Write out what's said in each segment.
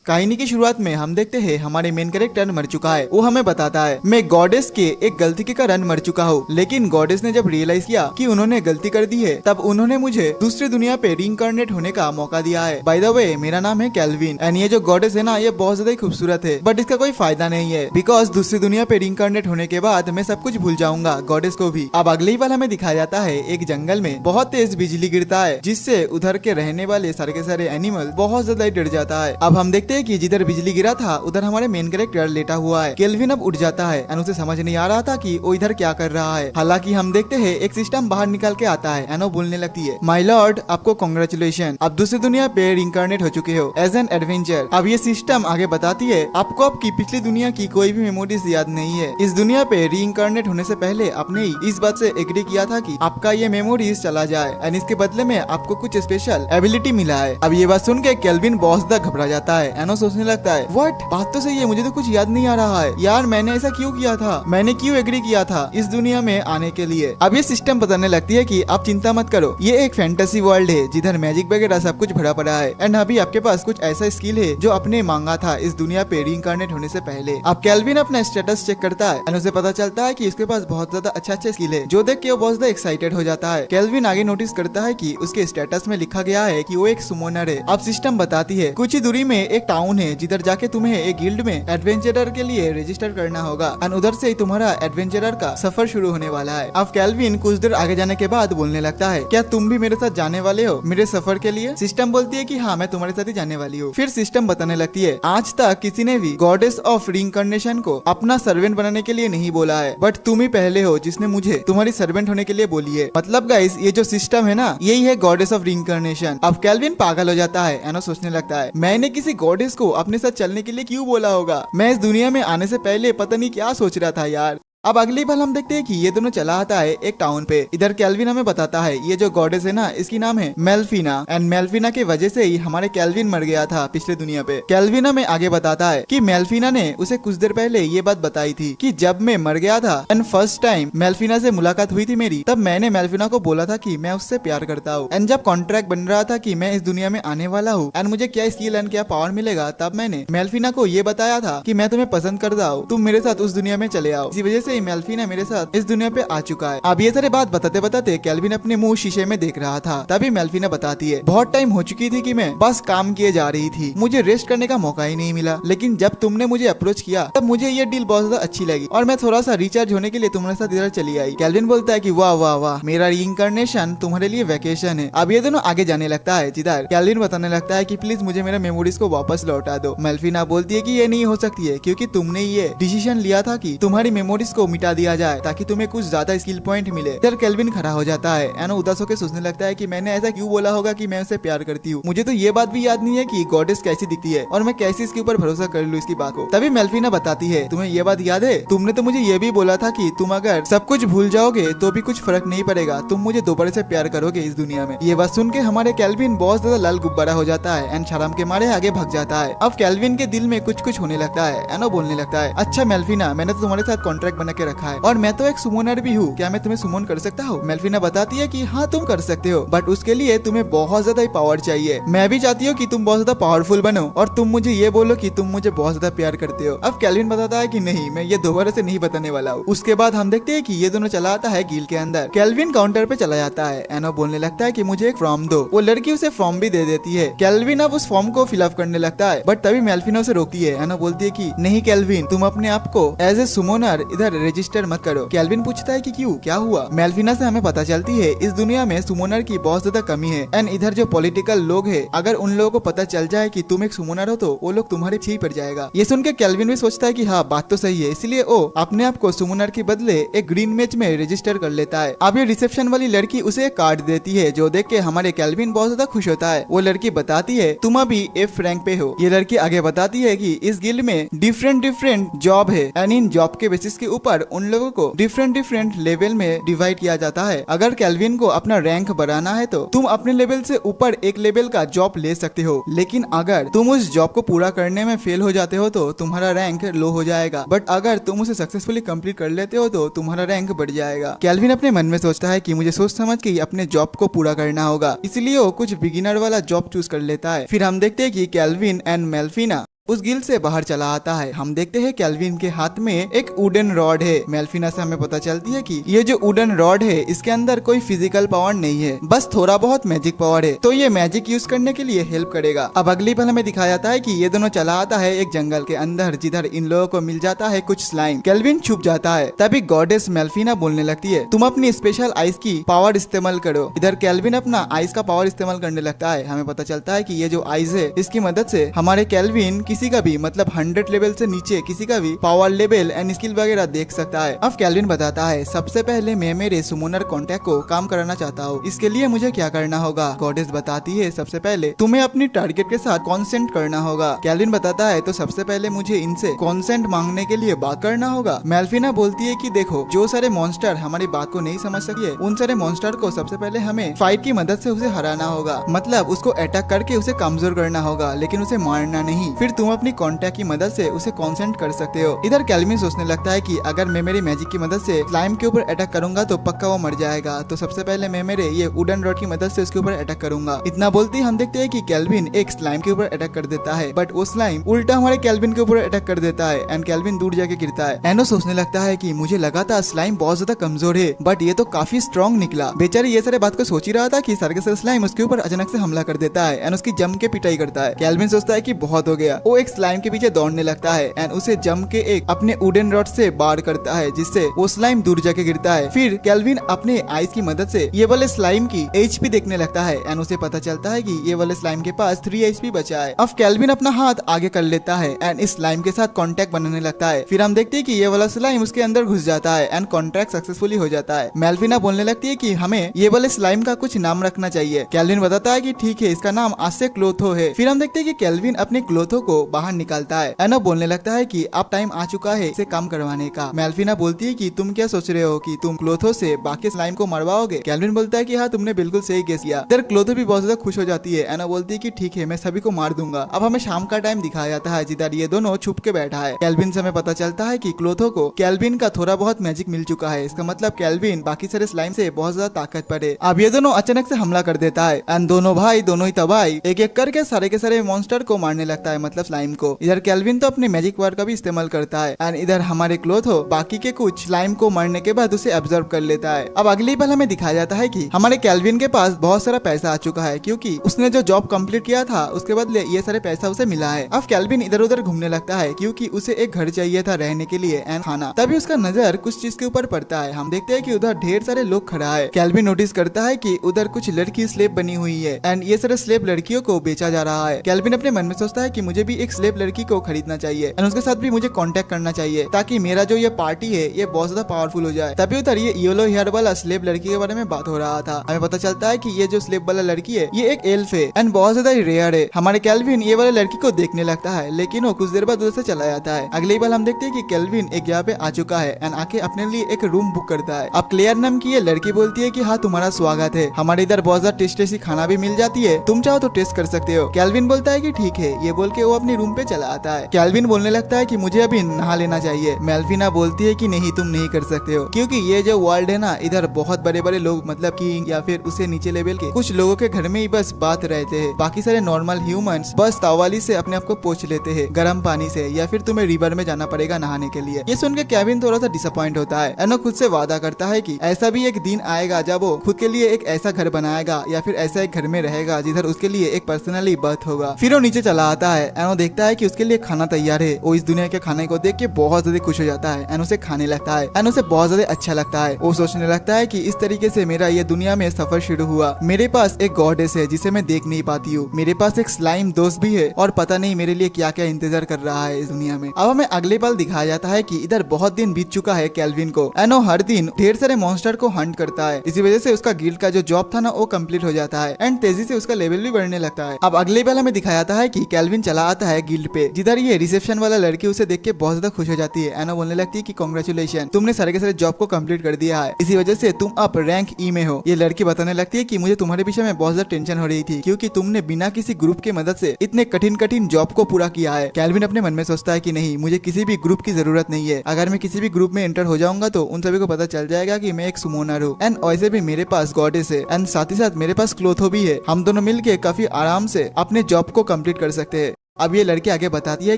कहानी की शुरुआत में हम देखते हैं हमारे मेन कैरेक्टर मर चुका है। वो हमें बताता है मैं गॉडेस के एक गलती के कारण मर चुका हूँ, लेकिन गॉडेस ने जब रियलाइज किया कि उन्होंने गलती कर दी है तब उन्होंने मुझे दूसरी दुनिया पे रीइंकार्नेट होने का मौका दिया है। बाय द वे मेरा नाम है कैल्विन एंड ये जो गॉडेस है ना ये बहुत ज्यादा खूबसूरत है, बट इसका कोई फायदा नहीं है बिकॉज दूसरी दुनिया पे रीइंकार्नेट होने के बाद मैं सब कुछ भूल जाऊंगा, गॉडेस को भी। अब अगले ही पल हमें दिखाया जाता है एक जंगल में बहुत तेज बिजली गिरता है जिससे उधर के रहने वाले सारे के सारे एनिमल बहुत ज्यादा डर जाता है। अब हम देखते हैं कि जिधर बिजली गिरा था उधर हमारे मेन कैरेक्टर लेटा हुआ है। केल्विन अब उठ जाता है एंड उसे समझ नहीं आ रहा था कि वो इधर क्या कर रहा है। हालांकि हम देखते हैं एक सिस्टम बाहर निकल के आता है एंड वो बोलने लगती है माय लॉर्ड आपको कांग्रेचुलेशन, आप दूसरी दुनिया पे रिइंकार्नेट हो चुके हो एज एन एडवेंचर। अब ये सिस्टम आगे बताती है आपको आपकी पिछली दुनिया की कोई भी मेमोरीज याद नहीं है। इस दुनिया पे रिइंकार्नेट होने से पहले आपने इस बात से एग्री किया था कि आपका ये मेमोरीज चला जाए एंड इसके बदले में आपको कुछ स्पेशल एबिलिटी मिला है। अब ये बात सुन के केल्विन बहुत ज्यादा घबरा जाता है एंड वो सोचने लगता है व्हाट, बात तो सही है, मुझे तो कुछ याद नहीं आ रहा है यार, मैंने ऐसा क्यों किया था, मैंने क्यों एग्री किया था इस दुनिया में आने के लिए। अब ये सिस्टम बताने लगती है कि आप चिंता मत करो, ये एक फैंटेसी वर्ल्ड है जिधर मैजिक वगैरह सब कुछ भरा पड़ा है एंड अभी आपके पास कुछ ऐसा स्किल है जो आपने मांगा था इस दुनिया पे रीइंकार्नेट होने से पहले। अब केल्विन अपना स्टेटस चेक करता है एंड उसे पता चलता है कि उसके पास बहुत ज्यादा अच्छा स्किल है, जो देख के वो बहुत ज्यादा एक्साइटेड हो जाता है। केल्विन आगे नोटिस करता है कि उसके स्टेटस में लिखा गया है कि वो एक सुमोनर है। अब सिस्टम बताती है कुछ ही दूरी में एक टाउन है जिधर जाके तुम्हें एक गिल्ड में एडवेंचरर के लिए रजिस्टर करना होगा एंड उधर से ही तुम्हारा एडवेंचरर का सफर शुरू होने वाला है। अब केल्विन कुछ देर आगे जाने के बाद बोलने लगता है क्या तुम भी मेरे साथ जाने वाले हो मेरे सफर के लिए। सिस्टम बोलती है कि हाँ मैं तुम्हारे साथ ही जाने वाली हूँ। फिर सिस्टम बताने लगती है आज तक किसी ने भी गॉडेस ऑफ रीइंकार्नेशन को अपना सर्वेंट बनाने के लिए नहीं बोला है, बट तुम ही पहले हो जिसने मुझे तुम्हारी सर्वेंट होने के लिए बोली है। मतलब गाइस ये जो सिस्टम है ना यही है गॉडेस ऑफ रीइंकार्नेशन। अब केल्विन पागल हो जाता है एंड सोचने लगता है मैंने किसी गॉडेस को अपने साथ चलने के लिए क्यों बोला होगा, मैं इस दुनिया में आने से पहले पता नहीं क्या सोच रहा था यार। अब अगली बार हम देखते हैं कि ये दोनों चला आता है एक टाउन पे। इधर केल्विन हमें बताता है ये जो गॉडेस है ना इसकी नाम है मेल्फिना एंड मेल्फिना की वजह से ही हमारे केल्विन मर गया था पिछले दुनिया पे। केल्विन हमें आगे बताता है कि मेल्फिना ने उसे कुछ देर पहले ये बात बताई थी कि जब मैं मर गया था एंड फर्स्ट टाइम मेल्फिना से मुलाकात हुई थी मेरी, तब मैंने मेल्फिना को बोला था कि मैं उससे प्यार करता हूँ एंड जब कॉन्ट्रैक्ट बन रहा था कि मैं इस दुनिया में आने वाला हूँ एंड मुझे क्या स्किल एंड क्या पावर मिलेगा, तब मैंने मेल्फिना को ये बताया था कि मैं तुम्हें पसंद करता हूँ, तुम मेरे साथ उस दुनिया में चले आओ। इसी वजह से मेल्फिना मेरे इस दुनिया पे आ चुका है। अब ये सारे बात बताते बताते केल्विन अपने मुंह शीशे में देख रहा था, तभी मेल्फिना बताती है बहुत टाइम हो चुकी थी कि मैं बस काम किए जा रही थी, मुझे रेस्ट करने का मौका ही नहीं मिला, लेकिन जब तुमने मुझे अप्रोच किया तब मुझे ये डील बहुत ज्यादा अच्छी लगी और मैं थोड़ा सा रिचार्ज होने के लिए तुम्हारे साथ इधर चली आई। केल्विन बोलता है कि वाह वाह वाह मेरा रीइंकार्नेशन तुम्हारे लिए वैकेशन है। अब ये दोनों आगे जाने लगता है जिधर केल्विन बताने लगता है कि प्लीज मुझे मेरे मेमोरीज को वापस लौटा दो। मेल्फिना बोलती है कि ये नहीं हो सकती है क्योंकि तुमने ये डिसीजन लिया था कि तुम्हारी मेमोरीज को मिटा दिया जाए ताकि तुम्हें कुछ ज्यादा स्किल पॉइंट मिले। इधर केल्विन खड़ा हो जाता है एंड उदास होकर सोचने लगता है कि मैंने ऐसा क्यों बोला होगा कि मैं उसे प्यार करती हूँ, मुझे तो ये बात भी याद नहीं है कि गॉडेस कैसी दिखती है और मैं कैसे इसके ऊपर भरोसा कर लूँ इसकी बात को। तभी मेल्फिना बताती है तुम्हें ये बात याद है, तुमने तो मुझे ये भी बोला था कि तुम अगर सब कुछ भूल जाओगे तो भी कुछ फर्क नहीं पड़ेगा, तुम मुझे दोबारा से प्यार करोगे इस दुनिया में। ये बात सुन के हमारे केल्विन बहुत ज्यादा लाल गुब्बारा हो जाता है एंड शर्म के मारे आगे भाग जाता है। अब केल्विन के दिल में कुछ कुछ होने लगता है एंड वो बोलने लगता है अच्छा मेल्फिना मैंने तो तुम्हारे साथ कॉन्ट्रैक्ट बना के रखा है और मैं तो एक सुमोनर भी हूँ, क्या मैं तुम्हें सुमन कर सकता हूँ। मेल्फिना बताती है कि हाँ तुम कर सकते हो, बट उसके लिए तुम्हें बहुत ज्यादा ही पावर चाहिए। मैं भी चाहती हूँ कि तुम बहुत ज्यादा पावरफुल बनो और तुम मुझे ये बोलो कि तुम मुझे बहुत ज्यादा प्यार करते हो। अब केल्विन बताता है कि नहीं मैं ये दोबारा से नहीं बताने वाला हूँ। उसके बाद हम देखते हैं कि ये दोनों चला आता है गिल के अंदर। केल्विन काउंटर पे चला जाता है एंड वो बोलने लगता है कि मुझे एक फॉर्म दो। वो लड़की उसे फॉर्म भी दे देती है। केल्विन अब उस फॉर्म को फिलअप करने लगता है, बट तभी मेल्फिना उसे रोकती है एंड वो बोलती है कि नहीं केल्विन तुम अपने आप को एज ए सुमोनर इधर रजिस्टर मत करो। केल्विन पूछता है कि क्यों, क्या हुआ। मेल्फिना से हमें पता चलती है इस दुनिया में सुमोनर की बहुत ज्यादा कमी है एंड इधर जो पॉलिटिकल लोग हैं अगर उन लोगों को पता चल जाए कि तुम एक सुमोनर हो तो वो लोग तुम्हारे पीछे पड़ जाएगा। ये सुन के केल्विन भी सोचता है कि हाँ बात तो सही है, इसलिए वो अपने आप को सुमोनर के बदले एक ग्रीन मैच में रजिस्टर कर लेता है। अब ये रिसेप्शन वाली लड़की उसे एक कार्ड देती है जो देख के हमारे केल्विन बहुत ज्यादा खुश होता है। वो लड़की बताती है तुम अभी F रैंक पे हो। ये लड़की आगे बताती है कि इस गिल्ड में डिफरेंट जॉब है एंड इन जॉब के बेसिस के ऊपर उन लोगों को डिफरेंट लेवल में डिवाइड किया जाता है। अगर केल्विन को अपना रैंक बढ़ाना है तो तुम अपने लेवल से ऊपर एक लेवल का जॉब ले सकते हो, लेकिन अगर तुम उस जॉब को पूरा करने में फेल हो जाते हो तो तुम्हारा रैंक लो हो जाएगा, बट अगर तुम उसे सक्सेसफुली कंप्लीट कर लेते हो तो तुम्हारा रैंक बढ़ जाएगा। केल्विन अपने मन में सोचता है कि मुझे सोच समझ के अपने जॉब को पूरा करना होगा, इसलिए वो कुछ बिगिनर वाला जॉब चूज कर लेता है। फिर हम देखते हैं कि केल्विन एंड मेल्फिना उस गिल्ड से बाहर चला आता है। हम देखते हैं केल्विन के हाथ में एक वुडन रॉड है। मेल्फिना से हमें पता चलती है कि ये जो वुडन रॉड है इसके अंदर कोई फिजिकल पावर नहीं है, बस थोड़ा बहुत मैजिक पावर है, तो ये मैजिक यूज करने के लिए हेल्प करेगा। अब अगली पल हमें दिखाया जाता है कि ये दोनों चला आता है एक जंगल के अंदर, जिधर इन लोगों को मिल जाता है कुछ स्लाइम। केल्विन छुप जाता है। तभी गॉडेस मेल्फिना बोलने लगती है, तुम अपनी स्पेशल आइस की पावर इस्तेमाल करो। इधर केल्विन अपना आइस का पावर इस्तेमाल करने लगता है। हमें पता चलता है कि ये जो आइस है इसकी मदद से हमारे केल्विन किसी का भी मतलब 100 लेवल से नीचे किसी का भी पावर लेवल एंड स्किल वगैरह देख सकता है। अब केल्विन बताता है, सबसे पहले मैं मेरे सुमोनर कॉन्टैक्ट को काम कराना चाहता हूँ, इसके लिए मुझे क्या करना होगा। गॉडेस बताती है, सबसे पहले तुम्हें अपनी टारगेट के साथ कॉन्सेंट करना होगा। केल्विन बताता है, तो सबसे पहले मुझे इनसे कॉन्सेंट मांगने के लिए बात करना होगा। मेल्फिना बोलती है कि देखो, जो सारे मॉन्स्टर हमारी बात को नहीं समझ सके उन सारे मॉन्स्टर को सबसे पहले हमें फाइट की मदद से उसे हराना होगा, मतलब उसको अटैक करके उसे कमजोर करना होगा, लेकिन उसे मारना नहीं। फिर तुम अपनी कॉन्टैक्ट की मदद से उसे कॉन्सेंट कर सकते हो। इधर केल्विन सोचने लगता है कि अगर मैं मेरी मैजिक की मदद से स्लाइम के ऊपर अटैक करूंगा तो पक्का वो मर जाएगा, तो सबसे पहले मैं मेरे ये वुडन रॉड की मदद से उसके ऊपर अटैक करूंगा। इतना बोलते ही हम देखते हैं कि केल्विन एक स्लाइम के ऊपर अटैक कर देता है, बट वो स्लाइम उल्टा हमारे केल्विन के ऊपर अटैक कर देता है एंड केल्विन दूर जाके गिरता है। एनो सोचने लगता है कि मुझे लगा था स्लाइम बहुत ज्यादा कमजोर है, बट ये तो काफी स्ट्रॉन्ग निकला। बेचारे ये सारे बात को सोच ही रहा था कि सारे के सारे स्लाइम उसके ऊपर अचानक से हमला कर देता है एंड उसकी जम के पिटाई करता है। केल्विन सोचता है कि बहुत हो गया। वो एक स्लाइम के पीछे दौड़ने लगता है एंड उसे जम के एक अपने वुडन रॉड से बार करता है, जिससे वो स्लाइम दूर जाके गिरता है। फिर केल्विन अपने आइस की मदद से ये वाले स्लाइम की एचपी देखने लगता है एंड उसे पता चलता है कि ये वाले स्लाइम के पास 3 एचपी बचा है। अब केल्विन अपना हाथ आगे कर लेता है एंड इस स्लाइम के साथ कांटेक्ट बनाने लगता है। फिर हम देखते हैं कि ये वाला स्लाइम उसके अंदर घुस जाता है एंड कॉन्ट्रैक्ट सक्सेसफुली हो जाता है। मेल्फिना बोलने लगती है कि हमें ये वाले स्लाइम का कुछ नाम रखना चाहिए। केल्विन बताता है कि ठीक है, इसका नाम आज से क्लोथो है। फिर हम देखते हैं कि केल्विन अपने क्लोथो को बाहर निकालता है। एनो बोलने लगता है कि अब टाइम आ चुका है इसे काम करवाने का। मेल्फिना बोलती है कि तुम क्या सोच रहे हो कि तुम क्लोथो से बाकी स्लाइम को मरवाओगे। केल्विन बोलता है कि हाँ, तुमने बिल्कुल सही गेस किया। इधर क्लोथो भी बहुत ज्यादा खुश हो जाती है। एनो बोलती है कि ठीक है, मैं सभी को मार दूंगा। अब हमें शाम का टाइम दिखाया जाता है, जिधर ये दोनों छुप के बैठा है। केल्विन से हमें पता चलता है कि क्लोथो को केल्विन का थोड़ा बहुत मैजिक मिल चुका है। इसका मतलब केल्विन बाकी सारे स्लाइम से बहुत ज्यादा ताकतवर है। अब ये दोनों अचानक से हमला कर देता है एंड दोनों भाई दोनों ही तबाही एक एक करके सारे के सारे मॉन्स्टर को मारने लगता है, मतलब स्लाइम को। इधर केल्विन तो अपने मैजिक पावर का भी इस्तेमाल करता है एंड इधर हमारे क्लोथो बाकी के कुछ स्लाइम को मारने के बाद उसे ऑब्जर्व कर लेता है। अब अगली पल हमें दिखाया जाता है कि हमारे केल्विन के पास बहुत सारा पैसा आ चुका है, क्योंकि उसने जो जॉब कंप्लीट किया था उसके बदले ये सारे पैसा उसे मिला है। अब केल्विन इधर उधर घूमने लगता है, क्योंकि उसे एक घर चाहिए था रहने के लिए एंड खाना। तभी उसका नजर कुछ चीज के ऊपर पड़ता है। हम देखते हैं कि उधर ढेर सारे लोग खड़ा है। केल्विन नोटिस करता है कि उधर कुछ लड़की स्लेब बनी हुई है एंड ये सारे स्लेब लड़कियों को बेचा जा रहा है। केल्विन अपने मन में सोचता है कि मुझे भी एक स्लेब लड़की को खरीदना चाहिए एंड उसके साथ भी मुझे कांटेक्ट करना चाहिए, ताकि मेरा जो ये पार्टी है ये बहुत ज्यादा पावरफुल हो जाए। तभी उधर ये येलो हेयर वाला स्लेब लड़की के बारे में बात हो रहा था। हमें पता चलता है कि ये जो स्लेब वाला लड़की है ये एक एल्फ है एंड बहुत ज्यादा रेयर है। हमारे केल्विन ये वाले लड़की को देखने लगता है, लेकिन वो कुछ देर बाद उधर से चला जाता है। अगली बार हम देखते हैं कि केल्विन एक जगह पे आ चुका है एंड आके अपने लिए एक रूम बुक करता है। अब क्लेयर नाम की ये लड़की बोलती है कि हाँ, तुम्हारा स्वागत है, हमारे इधर बहुत ज्यादा टेस्टी खाना भी मिल जाती है, तुम चाहो तो टेस्ट कर सकते हो। केल्विन बोलता है कि ठीक है। ये बोल के वो अपने रूम पे चला आता है। केल्विन बोलने लगता है कि मुझे अभी नहा लेना चाहिए। मेल्फिना बोलती है कि नहीं, तुम नहीं कर सकते हो, क्योंकि ये जो वर्ल्ड है ना, इधर बहुत बड़े बड़े लोग मतलब किंग या फिर उससे नीचे लेवल के कुछ लोगों के घर में ही बस बात रहते हैं। बाकी सारे नॉर्मल ह्यूमंस बस तावाली से अपने आप को पोंछ लेते हैं गर्म पानी से, या फिर तुम्हें रिवर में जाना पड़ेगा नहाने के लिए। ये सुन के केल्विन थोड़ा सा डिसअपॉइंट होता है। एनो खुद से वादा करता है कि ऐसा भी एक दिन आएगा जब वो खुद के लिए एक ऐसा घर बनाएगा या फिर ऐसा एक घर में रहेगा जिधर उसके लिए एक पर्सनली बर्थ होगा। फिर वो नीचे चला आता है। एनो देखता है कि उसके लिए खाना तैयार है। वो इस दुनिया के खाने को देख के बहुत ज्यादा खुश हो जाता है एनो उसे खाने लगता है। एनो उसे बहुत ज्यादा अच्छा लगता है। वो सोचने लगता है कि इस तरीके से मेरा ये दुनिया में सफर शुरू हुआ। मेरे पास एक गॉडेस है जिसे मैं देख नहीं पाती हूँ, मेरे पास एक स्लाइम दोस्त भी है और पता नहीं मेरे लिए क्या क्या इंतजार कर रहा है इस दुनिया में। अब हमें अगले पल दिखाया जाता है कि इधर बहुत दिन बीत चुका है केल्विन को। एनो हर दिन ढेर सारे मॉन्स्टर को हंट करता है। इसी वजह से उसका गिल्ड का जो जॉब था ना वो कंप्लीट हो जाता है एंड तेजी से उसका लेवल भी बढ़ने लगता है। अब अगले पल हमें दिखाया जाता है कि केल्विन चला आता है गिल्ड पे, जिधर ये रिसेप्शन वाला लड़की उसे देख के बहुत ज्यादा खुश हो जाती है। एनो बोलने लगती है कि कांग्रेचुलेशन, तुमने सारे के सारे जॉब को कंप्लीट कर दिया है, इसी वजह से तुम अब रैंक ई में हो। ये लड़की बताने लगती है कि मुझे तुम्हारे पीछे में बहुत ज्यादा टेंशन हो रही थी, क्योंकि तुमने बिना किसी ग्रुप की मदद से इतने कठिन कठिन जॉब को पूरा किया है। केल्विन अपने मन में सोचता है कि नहीं, मुझे किसी भी ग्रुप की जरूरत नहीं है। अगर मैं किसी भी ग्रुप में एंटर हो जाऊंगा तो उन सभी को पता चल जाएगा कि मैं एक सुमोनर हूँ एंड वैसे भी मेरे पास गॉडेस है एंड साथ ही साथ मेरे पास क्लोथो भी है। हम दोनों मिलके काफी आराम से अपने जॉब को कंप्लीट कर सकते हैं। अब ये लड़की आगे बताती है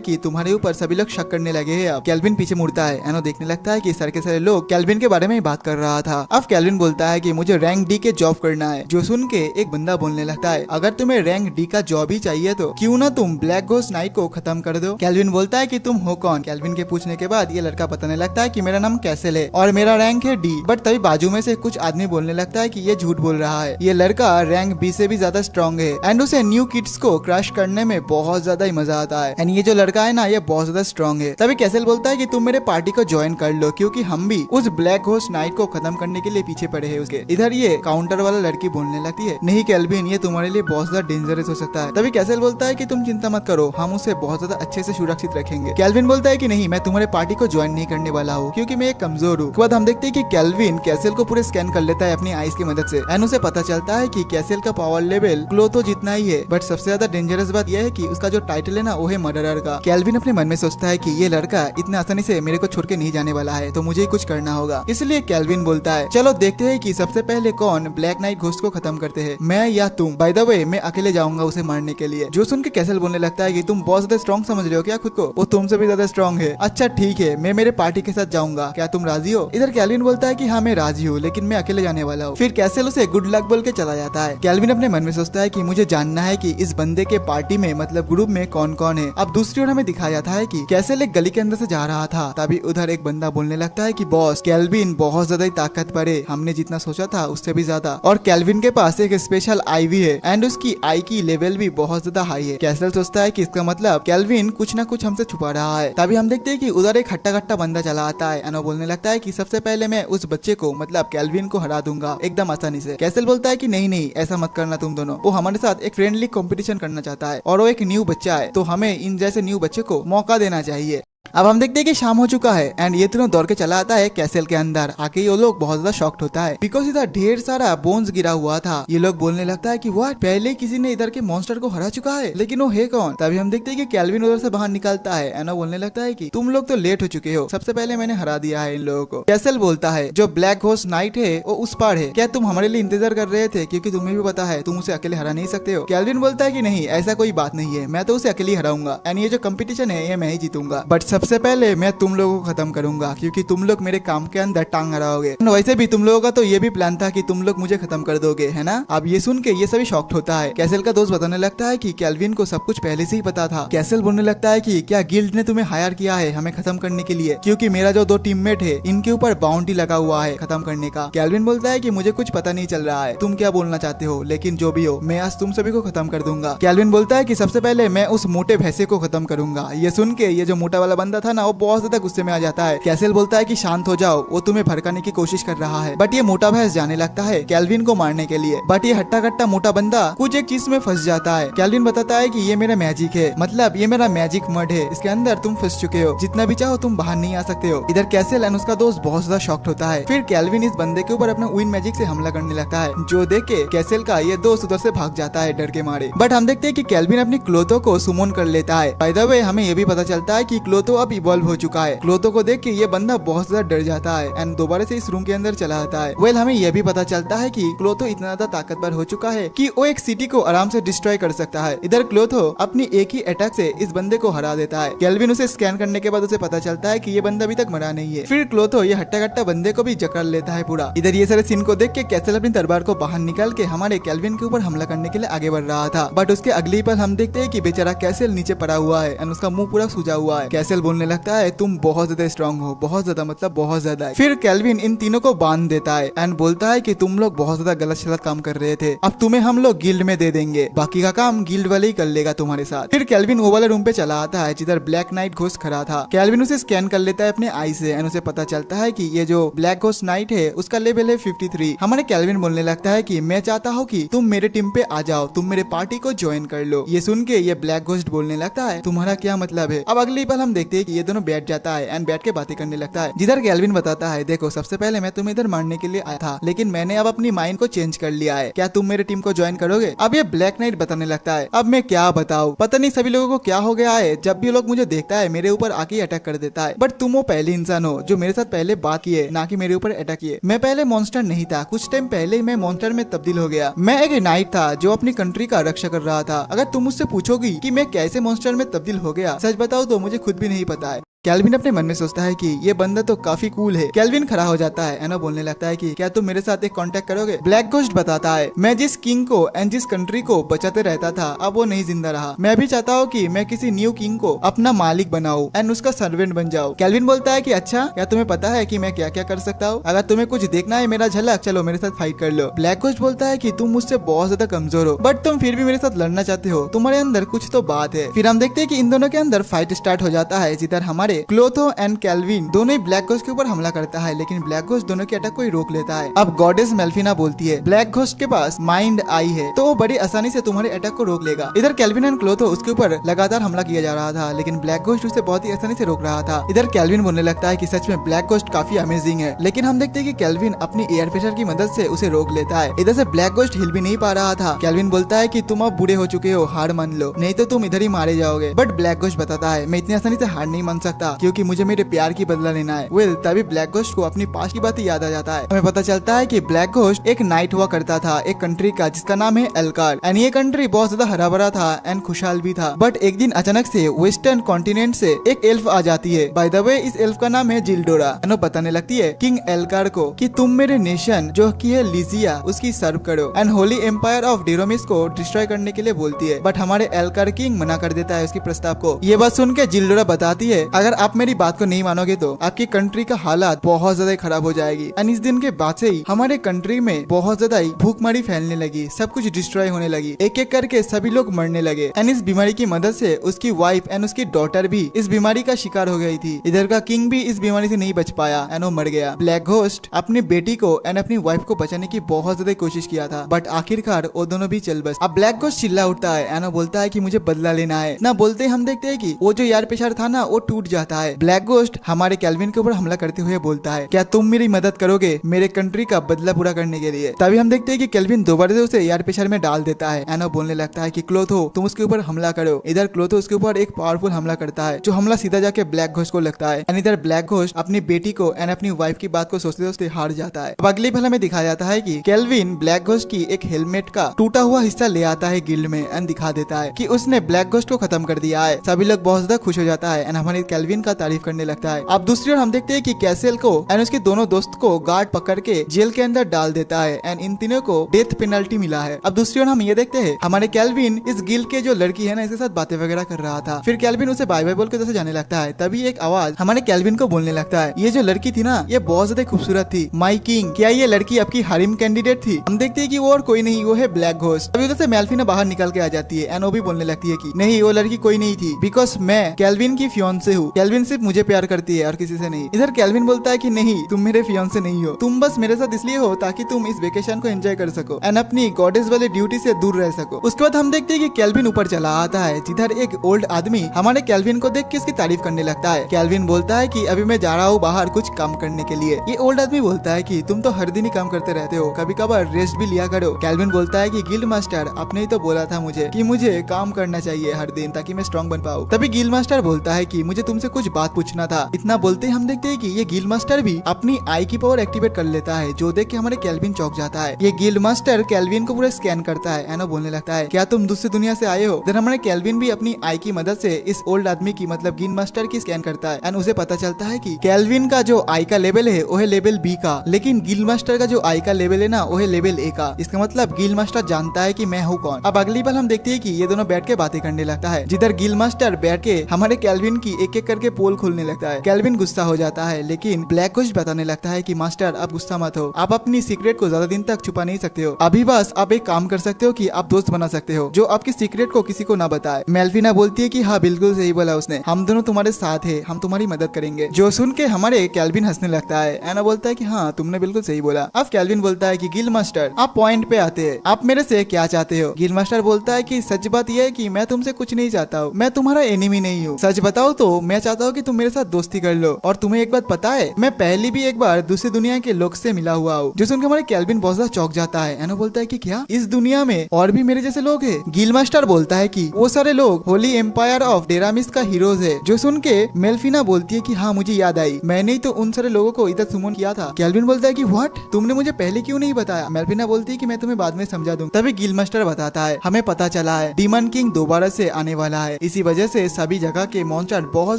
कि तुम्हारे ऊपर सभी लोग शक करने लगे हैं। अब केल्विन पीछे मुड़ता है। एनो देखने लगता है कि सर के सारे लोग केल्विन के बारे में ही बात कर रहा था। अब केल्विन बोलता है कि मुझे रैंक डी के जॉब करना है। जो सुन के एक बंदा बोलने लगता है, अगर तुम्हें रैंक डी का जॉब ही चाहिए तो क्यों ना तुम ब्लैक घोस्ट नाइट को खत्म कर दो। केल्विन बोलता है कि तुम हो कौन। केल्विन के पूछने के बाद ये लड़का बताने लगता है कि मेरा नाम कैसल है और मेरा रैंक है डी। बट तभी बाजू में से कुछ आदमी बोलने लगता है कि ये झूठ बोल रहा है, ये लड़का रैंक बी से भी ज्यादा स्ट्रॉन्ग है एंड उसे न्यू किड्स को क्रश करने में बहुत ज्यादा ही मजा आता है। ये जो लड़का है ना, ये बहुत ज्यादा स्ट्रॉन्ग है। तभी कैसल बोलता है कि तुम मेरे पार्टी को ज्वाइन कर लो क्योंकि हम भी उस ब्लैक घोस्ट नाइट को खत्म करने के लिए पीछे पड़े हैं उसके। इधर ये काउंटर वाला लड़की बोलने लगती है, नहीं केल्विन, ये तुम्हारे लिए बहुत ज्यादा डेंजरस हो सकता है। तभी कैसल बोलता है कि तुम चिंता मत करो, हम उसे बहुत ज्यादा अच्छे से सुरक्षित रखेंगे। केल्विन बोलता है कि नहीं, मैं तुम्हारे पार्टी को ज्वाइन नहीं करने वाला हूँ क्योंकि मैं एक कमजोर हूँ। बाद हम देखते हैं कि केल्विन कैसल को पूरे स्कैन कर लेता है अपनी आईज की मदद से एंड उसे पता चलता है कि कैसल का पावर लेवल क्लोथो जितना ही है। बट सबसे ज्यादा डेंजरस बात यह है कि उसका जो टाइटल है ना, वो है मर्डरर का। केल्विन अपने मन में सोचता है कि ये लड़का इतने आसानी से मेरे को छोड़ के नहीं जाने वाला है, तो मुझे ही कुछ करना होगा। इसलिए केल्विन बोलता है, चलो देखते हैं कि सबसे पहले कौन ब्लैक नाइट घोस्ट को खत्म करते हैं, मैं या तुम। बाय द वे, मैं अकेले जाऊंगा उसे मारने के लिए। जो सुन के कैसल बोलने लगता है कि तुम बहुत ज्यादा स्ट्रॉन्ग समझ रहे हो क्या खुद को, वो तुमसे भी ज्यादा स्ट्रॉन्ग है। अच्छा ठीक है, मैं मेरे पार्टी के साथ जाऊंगा, क्या तुम राजी हो। इधर केल्विन बोलता है कि हाँ मैं राजी हूँ, लेकिन मैं अकेले जाने वाला हूँ। फिर कैसल उसे गुड लक बोल के चला जाता है। केल्विन अपने मन में सोचता है कि मुझे जानना है कि इस बंदे के पार्टी में मतलब ग्रुप में कौन कौन है। अब दूसरी ओर हमें दिखाया जाता है कि कैसल एक गली के अंदर से जा रहा था। तभी उधर एक बंदा बोलने लगता है कि बॉस, केल्विन बहुत ज्यादा ही ताकतवर है, हमने जितना सोचा था उससे भी ज्यादा। और केल्विन के पास एक स्पेशल आई भी है एंड उसकी आई की लेवल भी बहुत ज्यादा हाई है। कैसल सोचता है कि इसका मतलब केल्विन कुछ ना कुछ हमसे छुपा रहा है। तभी हम देखते हैं कि उधर एक हट्टा कट्टा बंदा चला आता है। एनो बोलने लगता है कि सबसे पहले मैं उस बच्चे को मतलब केल्विन को हरा दूंगा एकदम आसानी से। कैसल बोलता है कि नहीं नहीं, ऐसा मत करना तुम दोनों, वो हमारे साथ एक फ्रेंडली कंपटीशन करना चाहता है और वो एक न्यू बच्चा है, तो हमें इन जैसे न्यू बच्चे को मौका देना चाहिए। अब हम देखते हैं कि शाम हो चुका है एंड ये तीनों दौड़ के चला आता है कैसल के अंदर। आके ये लोग बहुत ज्यादा शॉक्ड होता है बिकॉज इधर ढेर सारा बोन्स गिरा हुआ था। ये लोग बोलने लगता है कि व्हाट, पहले किसी ने इधर के मॉन्स्टर को हरा चुका है, लेकिन वो है कौन। तभी हम देखते हैं कि केल्विन उधर से बाहर निकलता है। एनो बोलने लगता है कि तुम लोग तो लेट हो चुके हो, सबसे पहले मैंने हरा दिया है इन लोगों को। कैसल बोलता है, जो ब्लैक घोस्ट नाइट है वो उस पार है, क्या तुम हमारे लिए इंतजार कर रहे थे, क्योंकि तुम्हें भी पता है तुम उसे अकेले हरा नहीं सकते हो। केल्विन बोलता है कि नहीं, ऐसा कोई बात नहीं है, मैं तो उसे अकेले हराऊंगा एंड ये जो कंपटीशन है ये मैं ही जीतूंगा, बट सबसे पहले मैं तुम लोगों को खत्म करूंगा क्योंकि तुम लोग मेरे काम के अंदर टांग अड़ाओगे। वैसे भी तुम लोगों का तो ये भी प्लान था कि तुम लोग मुझे खत्म कर दोगे, है ना। अब ये सुन के ये सभी शॉक्ड होता है। कैसल का दोस्त बताने लगता है कि केल्विन को सब कुछ पहले से ही पता था। कैसल बोलने लगता है कि क्या गिल्ड ने तुम्हें हायर किया है हमें खत्म करने के लिए, क्योंकि मेरा जो 2 टीममेट है इनके ऊपर बाउंड्री लगा हुआ है खत्म करने का। केल्विन बोलता है कि मुझे कुछ पता नहीं चल रहा है तुम क्या बोलना चाहते हो, लेकिन जो भी हो मैं आज तुम सभी को खत्म कर दूंगा। केल्विन बोलता है कि सबसे पहले मैं उस मोटे भैंसे को खत्म करूंगा। ये सुन के ये जो मोटा वाला बंदा था ना, वो बहुत ज्यादा गुस्से में आ जाता है। कैसल बोलता है कि शांत हो जाओ, वो तुम्हें भड़काने की कोशिश कर रहा है। बट ये मोटा भैंस जाने लगता है केल्विन को मारने के लिए। बट ये हट्टा कट्टा मोटा बंदा कुछ एक चीज में फंस जाता है। केल्विन बताता है कि ये मेरा मैजिक है, मतलब ये मेरा मैजिक मड है, इसके अंदर तुम फंस चुके हो, जितना भी चाहो तुम बाहर नहीं आ सकते हो। इधर कैसल एंड उसका दोस्त बहुत ज्यादा शॉक्ड होता है। फिर केल्विन इस बंदे के ऊपर अपना विन मैजिक से हमला करने लगता है, जो देख के कैसल का ये दोस्त उधर से भाग जाता है डर के मारे। बट हम देखते हैं कि केल्विन अपनी क्लोथो को सुमन कर लेता है। बाय द वे, हमें ये भी पता चलता है कि क्लोथो अब इवॉल्व हो चुका है। क्लोथो को देख के ये बंदा बहुत ज्यादा डर जाता है एंड दोबारा से इस रूम के अंदर चला आता है। वेल, हमें यह भी पता चलता है कि क्लोथो इतना ज्यादा ताकतवर हो चुका है कि वो एक सिटी को आराम से डिस्ट्रॉय कर सकता है। इधर क्लोथो अपनी एक ही अटैक से इस बंदे को हरा देता है। केल्विन उसे स्कैन करने के बाद उसे पता चलता है कि ये बंदा अभी तक मरा नहीं है। फिर क्लोथो ये हट्टा कट्टा बंदे को भी जकड़ लेता है पूरा। इधर ये सारे सीन को देख के कैसल अपनी तलवार को बाहर निकाल के हमारे केल्विन के ऊपर हमला करने के लिए आगे बढ़ रहा था। बट उसके अगली पल हम देखते हैं कि बेचारा कैसल नीचे पड़ा हुआ है एंड उसका मुंह पूरा सूजा हुआ है। कैसल बोलने लगता है, तुम बहुत ज्यादा स्ट्रॉन्ग हो, बहुत ज्यादा, मतलब बहुत ज्यादा। फिर केल्विन इन तीनों को बांध देता है एंड बोलता है कि तुम लोग बहुत ज्यादा गलत सलत काम कर रहे थे, अब तुम्हें हम लोग गिल्ड में दे देंगे, बाकी का काम गिल्ड वाले ही कर लेगा तुम्हारे साथ। फिर केल्विन वो वाले रूम पे चला आता है जिधर ब्लैक नाइट घोस्ट खड़ा था। केल्विन उसे स्कैन कर लेता है अपने आई से एंड उसे पता चलता है कि ये जो ब्लैक घोस्ट नाइट है उसका लेवल है 53। हमारे केल्विन बोलने लगता है कि मैं चाहता हूँ कि तुम मेरे टीम पे आ जाओ, तुम मेरे पार्टी को ज्वाइन कर लो। ये सुन के ये ब्लैक घोस्ट बोलने लगता है, तुम्हारा क्या मतलब है। अब अगली पल हम देखते है कि ये दोनों बैठ जाता है एंड बैठ के बातें करने लगता है, जिधर केल्विन बताता है देखो सबसे पहले मैं तुम्हें इधर मारने के लिए आया था, लेकिन मैंने अब अपनी माइंड को चेंज कर लिया है, क्या तुम मेरे टीम को ज्वाइन करोगे? अब ये ब्लैक नाइट बताने लगता है, अब मैं क्या बताऊं, पता नहीं सभी लोगों को क्या हो गया है, जब भी लोग मुझे देखता है मेरे ऊपर आके अटैक कर देता है, बट तुम वो पहले इंसान हो जो मेरे साथ पहले बात किए, ना कि मेरे ऊपर अटैक किए। मैं पहले मॉन्स्टर नहीं था, कुछ टाइम पहले मैं मॉन्स्टर में तब्दील हो गया। मैं एक नाइट था जो अपनी कंट्री का रक्षा कर रहा था। अगर तुम मुझसे पूछोगी कि मैं कैसे मॉन्स्टर में तब्दील हो गया, सच बताओ तो मुझे खुद भी नहीं पता है। केल्विन अपने मन में सोचता है कि ये बंदा तो काफी कूल है। केल्विन खड़ा हो जाता है, एनो बोलने लगता है कि क्या तुम मेरे साथ एक कांटेक्ट करोगे? ब्लैक घोस्ट बताता है, मैं जिस किंग को एंड जिस कंट्री को बचाते रहता था अब वो नहीं जिंदा रहा। मैं भी चाहता हूँ कि मैं किसी न्यू किंग को अपना मालिक बनाऊं एंड उसका सर्वेंट बन जाऊं। केल्विन बोलता है कि अच्छा, क्या तुम्हें पता है कि मैं क्या क्या कर सकता हूँ? अगर तुम्हें कुछ देखना है मेरा झलक, चलो मेरे साथ फाइट कर लो। ब्लैक घोस्ट बोलता है कि तुम मुझसे बहुत ज्यादा कमजोर हो, बट तुम फिर भी मेरे साथ लड़ना चाहते हो, तुम्हारे अंदर कुछ तो बात है। फिर हम देखते हैं कि इन दोनों के अंदर फाइट स्टार्ट हो जाता है, जिधर हमारे क्लोथो एंड केल्विन दोनों ही ब्लैक घोस्ट के ऊपर हमला करता है, लेकिन ब्लैक घोस्ट दोनों के अटैक को ही रोक लेता है। अब गॉडेस मेल्फिना बोलती है, ब्लैक घोस्ट के पास माइंड आई है तो वो बड़ी आसानी से तुम्हारे अटैक को रोक लेगा। इधर केल्विन एंड क्लोथो उसके ऊपर लगातार हमला किया जा रहा था, लेकिन ब्लैक घोस्ट उसे बहुत ही आसानी से रोक रहा था। इधर केल्विन बोलने लगता है कि सच में ब्लैक घोस्ट काफी अमेजिंग है, लेकिन हम देखते हैं कि केल्विन अपनी एयर प्रेशर की मदद से उसे रोक लेता है। इधर से ब्लैक घोस्ट हिल भी नहीं पा रहा था। केल्विन बोलता है कि तुम अब बूढ़े हो चुके हो, हार मान लो, नहीं तो तुम इधर ही मारे जाओगे। बट ब्लैक घोस्ट बताता है, मैं इतनी आसानी से हार नहीं मान सकता, क्योंकि मुझे मेरे प्यार की बदला लेना है। वेल, तभी ब्लैक घोस्ट को अपनी पास्ट की बातें याद आ जाता है। हमें पता चलता है कि ब्लैक घोस्ट एक नाइट हुआ करता था एक कंट्री का, जिसका नाम है एल्कार, एंड ये कंट्री बहुत ज्यादा हरा भरा था एंड खुशहाल भी था। बट एक दिन अचानक से वेस्टर्न कॉन्टिनेंट से एक एल्फ आ जाती है। बाय द वे, इस एल्फ का नाम है जिल्डोरा। एनो बताने लगती है किंग एल्कार को कि तुम मेरे नेशन जो की है लिजिया उसकी सर्व करो, एंड होली एम्पायर ऑफ डेरोमिस को डिस्ट्रॉय करने के लिए बोलती है। बट हमारे एल्कार किंग मना कर देता है उसकी प्रस्ताव को। ये बात सुन के जिल्डोरा बताती है, अगर आप मेरी बात को नहीं मानोगे तो आपकी कंट्री का हालात बहुत ज्यादा खराब हो जाएगी। एंड इस दिन के बाद से ही हमारे कंट्री में बहुत ज्यादा भूखमरी फैलने लगी, सब कुछ डिस्ट्रॉय होने लगी, एक एक करके सभी लोग मरने लगे। एंड इस बीमारी की मदद से उसकी वाइफ एंड उसकी डॉटर भी इस बीमारी का शिकार हो गई थी। इधर का किंग भी इस बीमारी से नहीं बच पाया एंड वो मर गया। ब्लैक घोस्ट अपनी बेटी को एंड अपनी वाइफ को बचाने की बहुत ज्यादा कोशिश किया था, बट आखिरकार वो दोनों भी चल बस। अब ब्लैक घोस्ट चिल्ला उठता है एंड वो बोलता है कि मुझे बदला लेना है। ना बोलते हम देखते हैं कि वो जो यार पेशर था ना वो टूट जाता है। ब्लैक घोस्ट हमारे केल्विन के ऊपर हमला करते हुए बोलता है, क्या तुम मेरी मदद करोगे मेरे कंट्री का बदला पूरा करने के लिए? तभी हम देखते हैं कि केल्विन दोबारा से उसे एयर प्रेशर में डाल देता है एंड वो बोलने लगता है कि क्लोथो तुम उसके ऊपर हमला करो। इधर क्लोथो उसके ऊपर एक पावरफुल हमला करता है, जो हमला सीधा जाके ब्लैक घोस्ट को लगता है। एंड इधर ब्लैक घोस्ट अपनी बेटी को एंड अपनी वाइफ की बात को सोचते सोचते हार जाता है। अब अगली पल हमें दिखाया जाता है कि केल्विन ब्लैक घोस्ट की एक हेलमेट का टूटा हुआ हिस्सा ले आता है गिल्ड में एंड दिखा देता है कि उसने ब्लैक घोस्ट को खत्म कर दिया है। सभी लोग बहुत ज्यादा खुश हो जाता है एंड हमारे केल्विन का तारीफ करने लगता है। अब दूसरी ओर हम देखते हैं कि कैसल को एंड उसके दोनों दोस्त को गार्ड पकड़ के जेल के अंदर डाल देता है एंड इन तीनों को डेथ पेनल्टी मिला है। अब दूसरी ओर हम ये देखते हैं हमारे केल्विन इस गिल्ड के जो लड़की है ना इसके साथ बातें वगैरह कर रहा था। फिर केल्विन उसे बाय बाय बोल के जैसे जाने लगता है, तभी एक आवाज हमारे केल्विन को बोलने लगता है, ये जो लड़की थी ना ये बहुत ज्यादा खूबसूरत थी, माई किंग, क्या ये लड़की आपकी हारिम कैंडिडेट थी? हम देखते हैं कि वो और कोई नहीं, वो है ब्लैक घोस्ट। अभी उधर से मेल्फिना बाहर निकल के आ जाती है एंड वो भी बोलने लगती है कि नहीं, वो लड़की कोई नहीं थी, बिकॉज मैं केल्विन की फियांसे हूँ, केल्विन सिर्फ मुझे प्यार करती है और किसी से नहीं। इधर केल्विन बोलता है कि नहीं, तुम मेरे फियांसे नहीं हो, तुम बस मेरे साथ इसलिए हो ताकि तुम इस वेकेशन को एंजॉय कर सको एंड अपनी गॉडेस वाले ड्यूटी से दूर रह सको। उसके बाद हम देखते हैं कि केल्विन ऊपर चला आता है, जिधर एक ओल्ड आदमी हमारे केल्विन को देख के इसकी तारीफ करने लगता है। केल्विन बोलता है कि अभी मैं जा रहा हूँ बाहर कुछ काम करने के लिए। ये ओल्ड आदमी बोलता है कि तुम तो हर दिन ही काम करते रहते हो, कभी कभार रेस्ट भी लिया करो। केल्विन बोलता है कि गिल्ड मास्टर आपने ही तो बोला था मुझे कि मुझे काम करना चाहिए हर दिन ताकि मैं स्ट्रॉन्ग बन पाऊँ। तभी गिल्ड मास्टर बोलता है कि मुझे तुमसे कुछ बात पूछना था। इतना बोलते हम देखते हैं कि ये गिल्ड मास्टर भी अपनी आई की पावर एक्टिवेट कर लेता है, जो देख के हमारे केल्विन चौंक जाता है। ये गिल्ड मास्टर केल्विन को पूरा स्कैन करता है एंड बोलने लगता है, क्या तुम दूसरी दुनिया से आए हो? देन हमारे केल्विन भी अपनी आई की मदद से इस ओल्ड आदमी की मतलब गिल्ड मास्टर की स्कैन करता है एंड उसे पता चलता है कि केल्विन का जो आई का लेवल है वो है लेवल बी का, लेकिन गिल्ड मास्टर का जो आई का लेवल है ना वो है लेवल ए का। इसका मतलब गिल्ड मास्टर जानता है कि मैं हूँ कौन। अब अगली बार हम देखते हैं कि ये दोनों बैठ के बातें करने लगता है, जिधर गिल्ड मास्टर बैठ के हमारे केल्विन की एक एक करके पोल खोलने लगता है। केल्विन गुस्सा हो जाता है, लेकिन ब्लैक घोस्ट बताने लगता है कि मास्टर आप गुस्सा मत हो, आप अपनी सीक्रेट को ज्यादा दिन तक छुपा नहीं सकते हो, अभी बस आप एक काम कर सकते हो कि आप दोस्त बना सकते हो जो आपकी सीक्रेट को किसी को ना बताए। मेल्फिना बोलती है कि हाँ बिल्कुल सही बोला उसने, हम दोनों तुम्हारे साथ है, हम तुम्हारी मदद करेंगे। जो सुन के हमारे केल्विन हंसने लगता है। एना बोलता है कि हाँ तुमने बिल्कुल सही बोला। अब केल्विन बोलता है कि गिल्ड मास्टर आप पॉइंट पे आते हैं, आप मेरे से क्या चाहते हो? गिल्ड मास्टर बोलता है कि सच बात यह है कि मैं तुमसे कुछ नहीं चाहता हूँ, मैं तुम्हारा एनिमी नहीं हूँ, सच बताओ तो मैं चाहता हूँ कि तुम मेरे साथ दोस्ती कर लो। और तुम्हें एक बात पता है, मैं पहले भी एक बार दूसरी दुनिया के लोग से मिला हुआ हूँ। जो सुनकर हमारे केल्विन बहुत ज्यादा चौंक जाता है। एनो बोलता है कि क्या इस दुनिया में और भी मेरे जैसे लोग हैं? गिल मास्टर बोलता है कि वो सारे लोग होली एम्पायर ऑफ डेरामिस का हीरोज है। जो सुन के मेल्फिना बोलती है कि हाँ मुझे याद आई, मैंने ही तो उन सारे लोगों को इधर सुमन किया था। केल्विन बोलता है कि व्हाट, तुमने मुझे पहले क्यों नहीं बताया? मेल्फिना बोलती है कि मैं तुम्हें बाद में समझा दूं। तभी गिल मास्टर बताता है हमें पता चला है डीमन किंग दोबारा से आने वाला है। इसी वजह से सभी जगह के मॉन्स्टर बहुत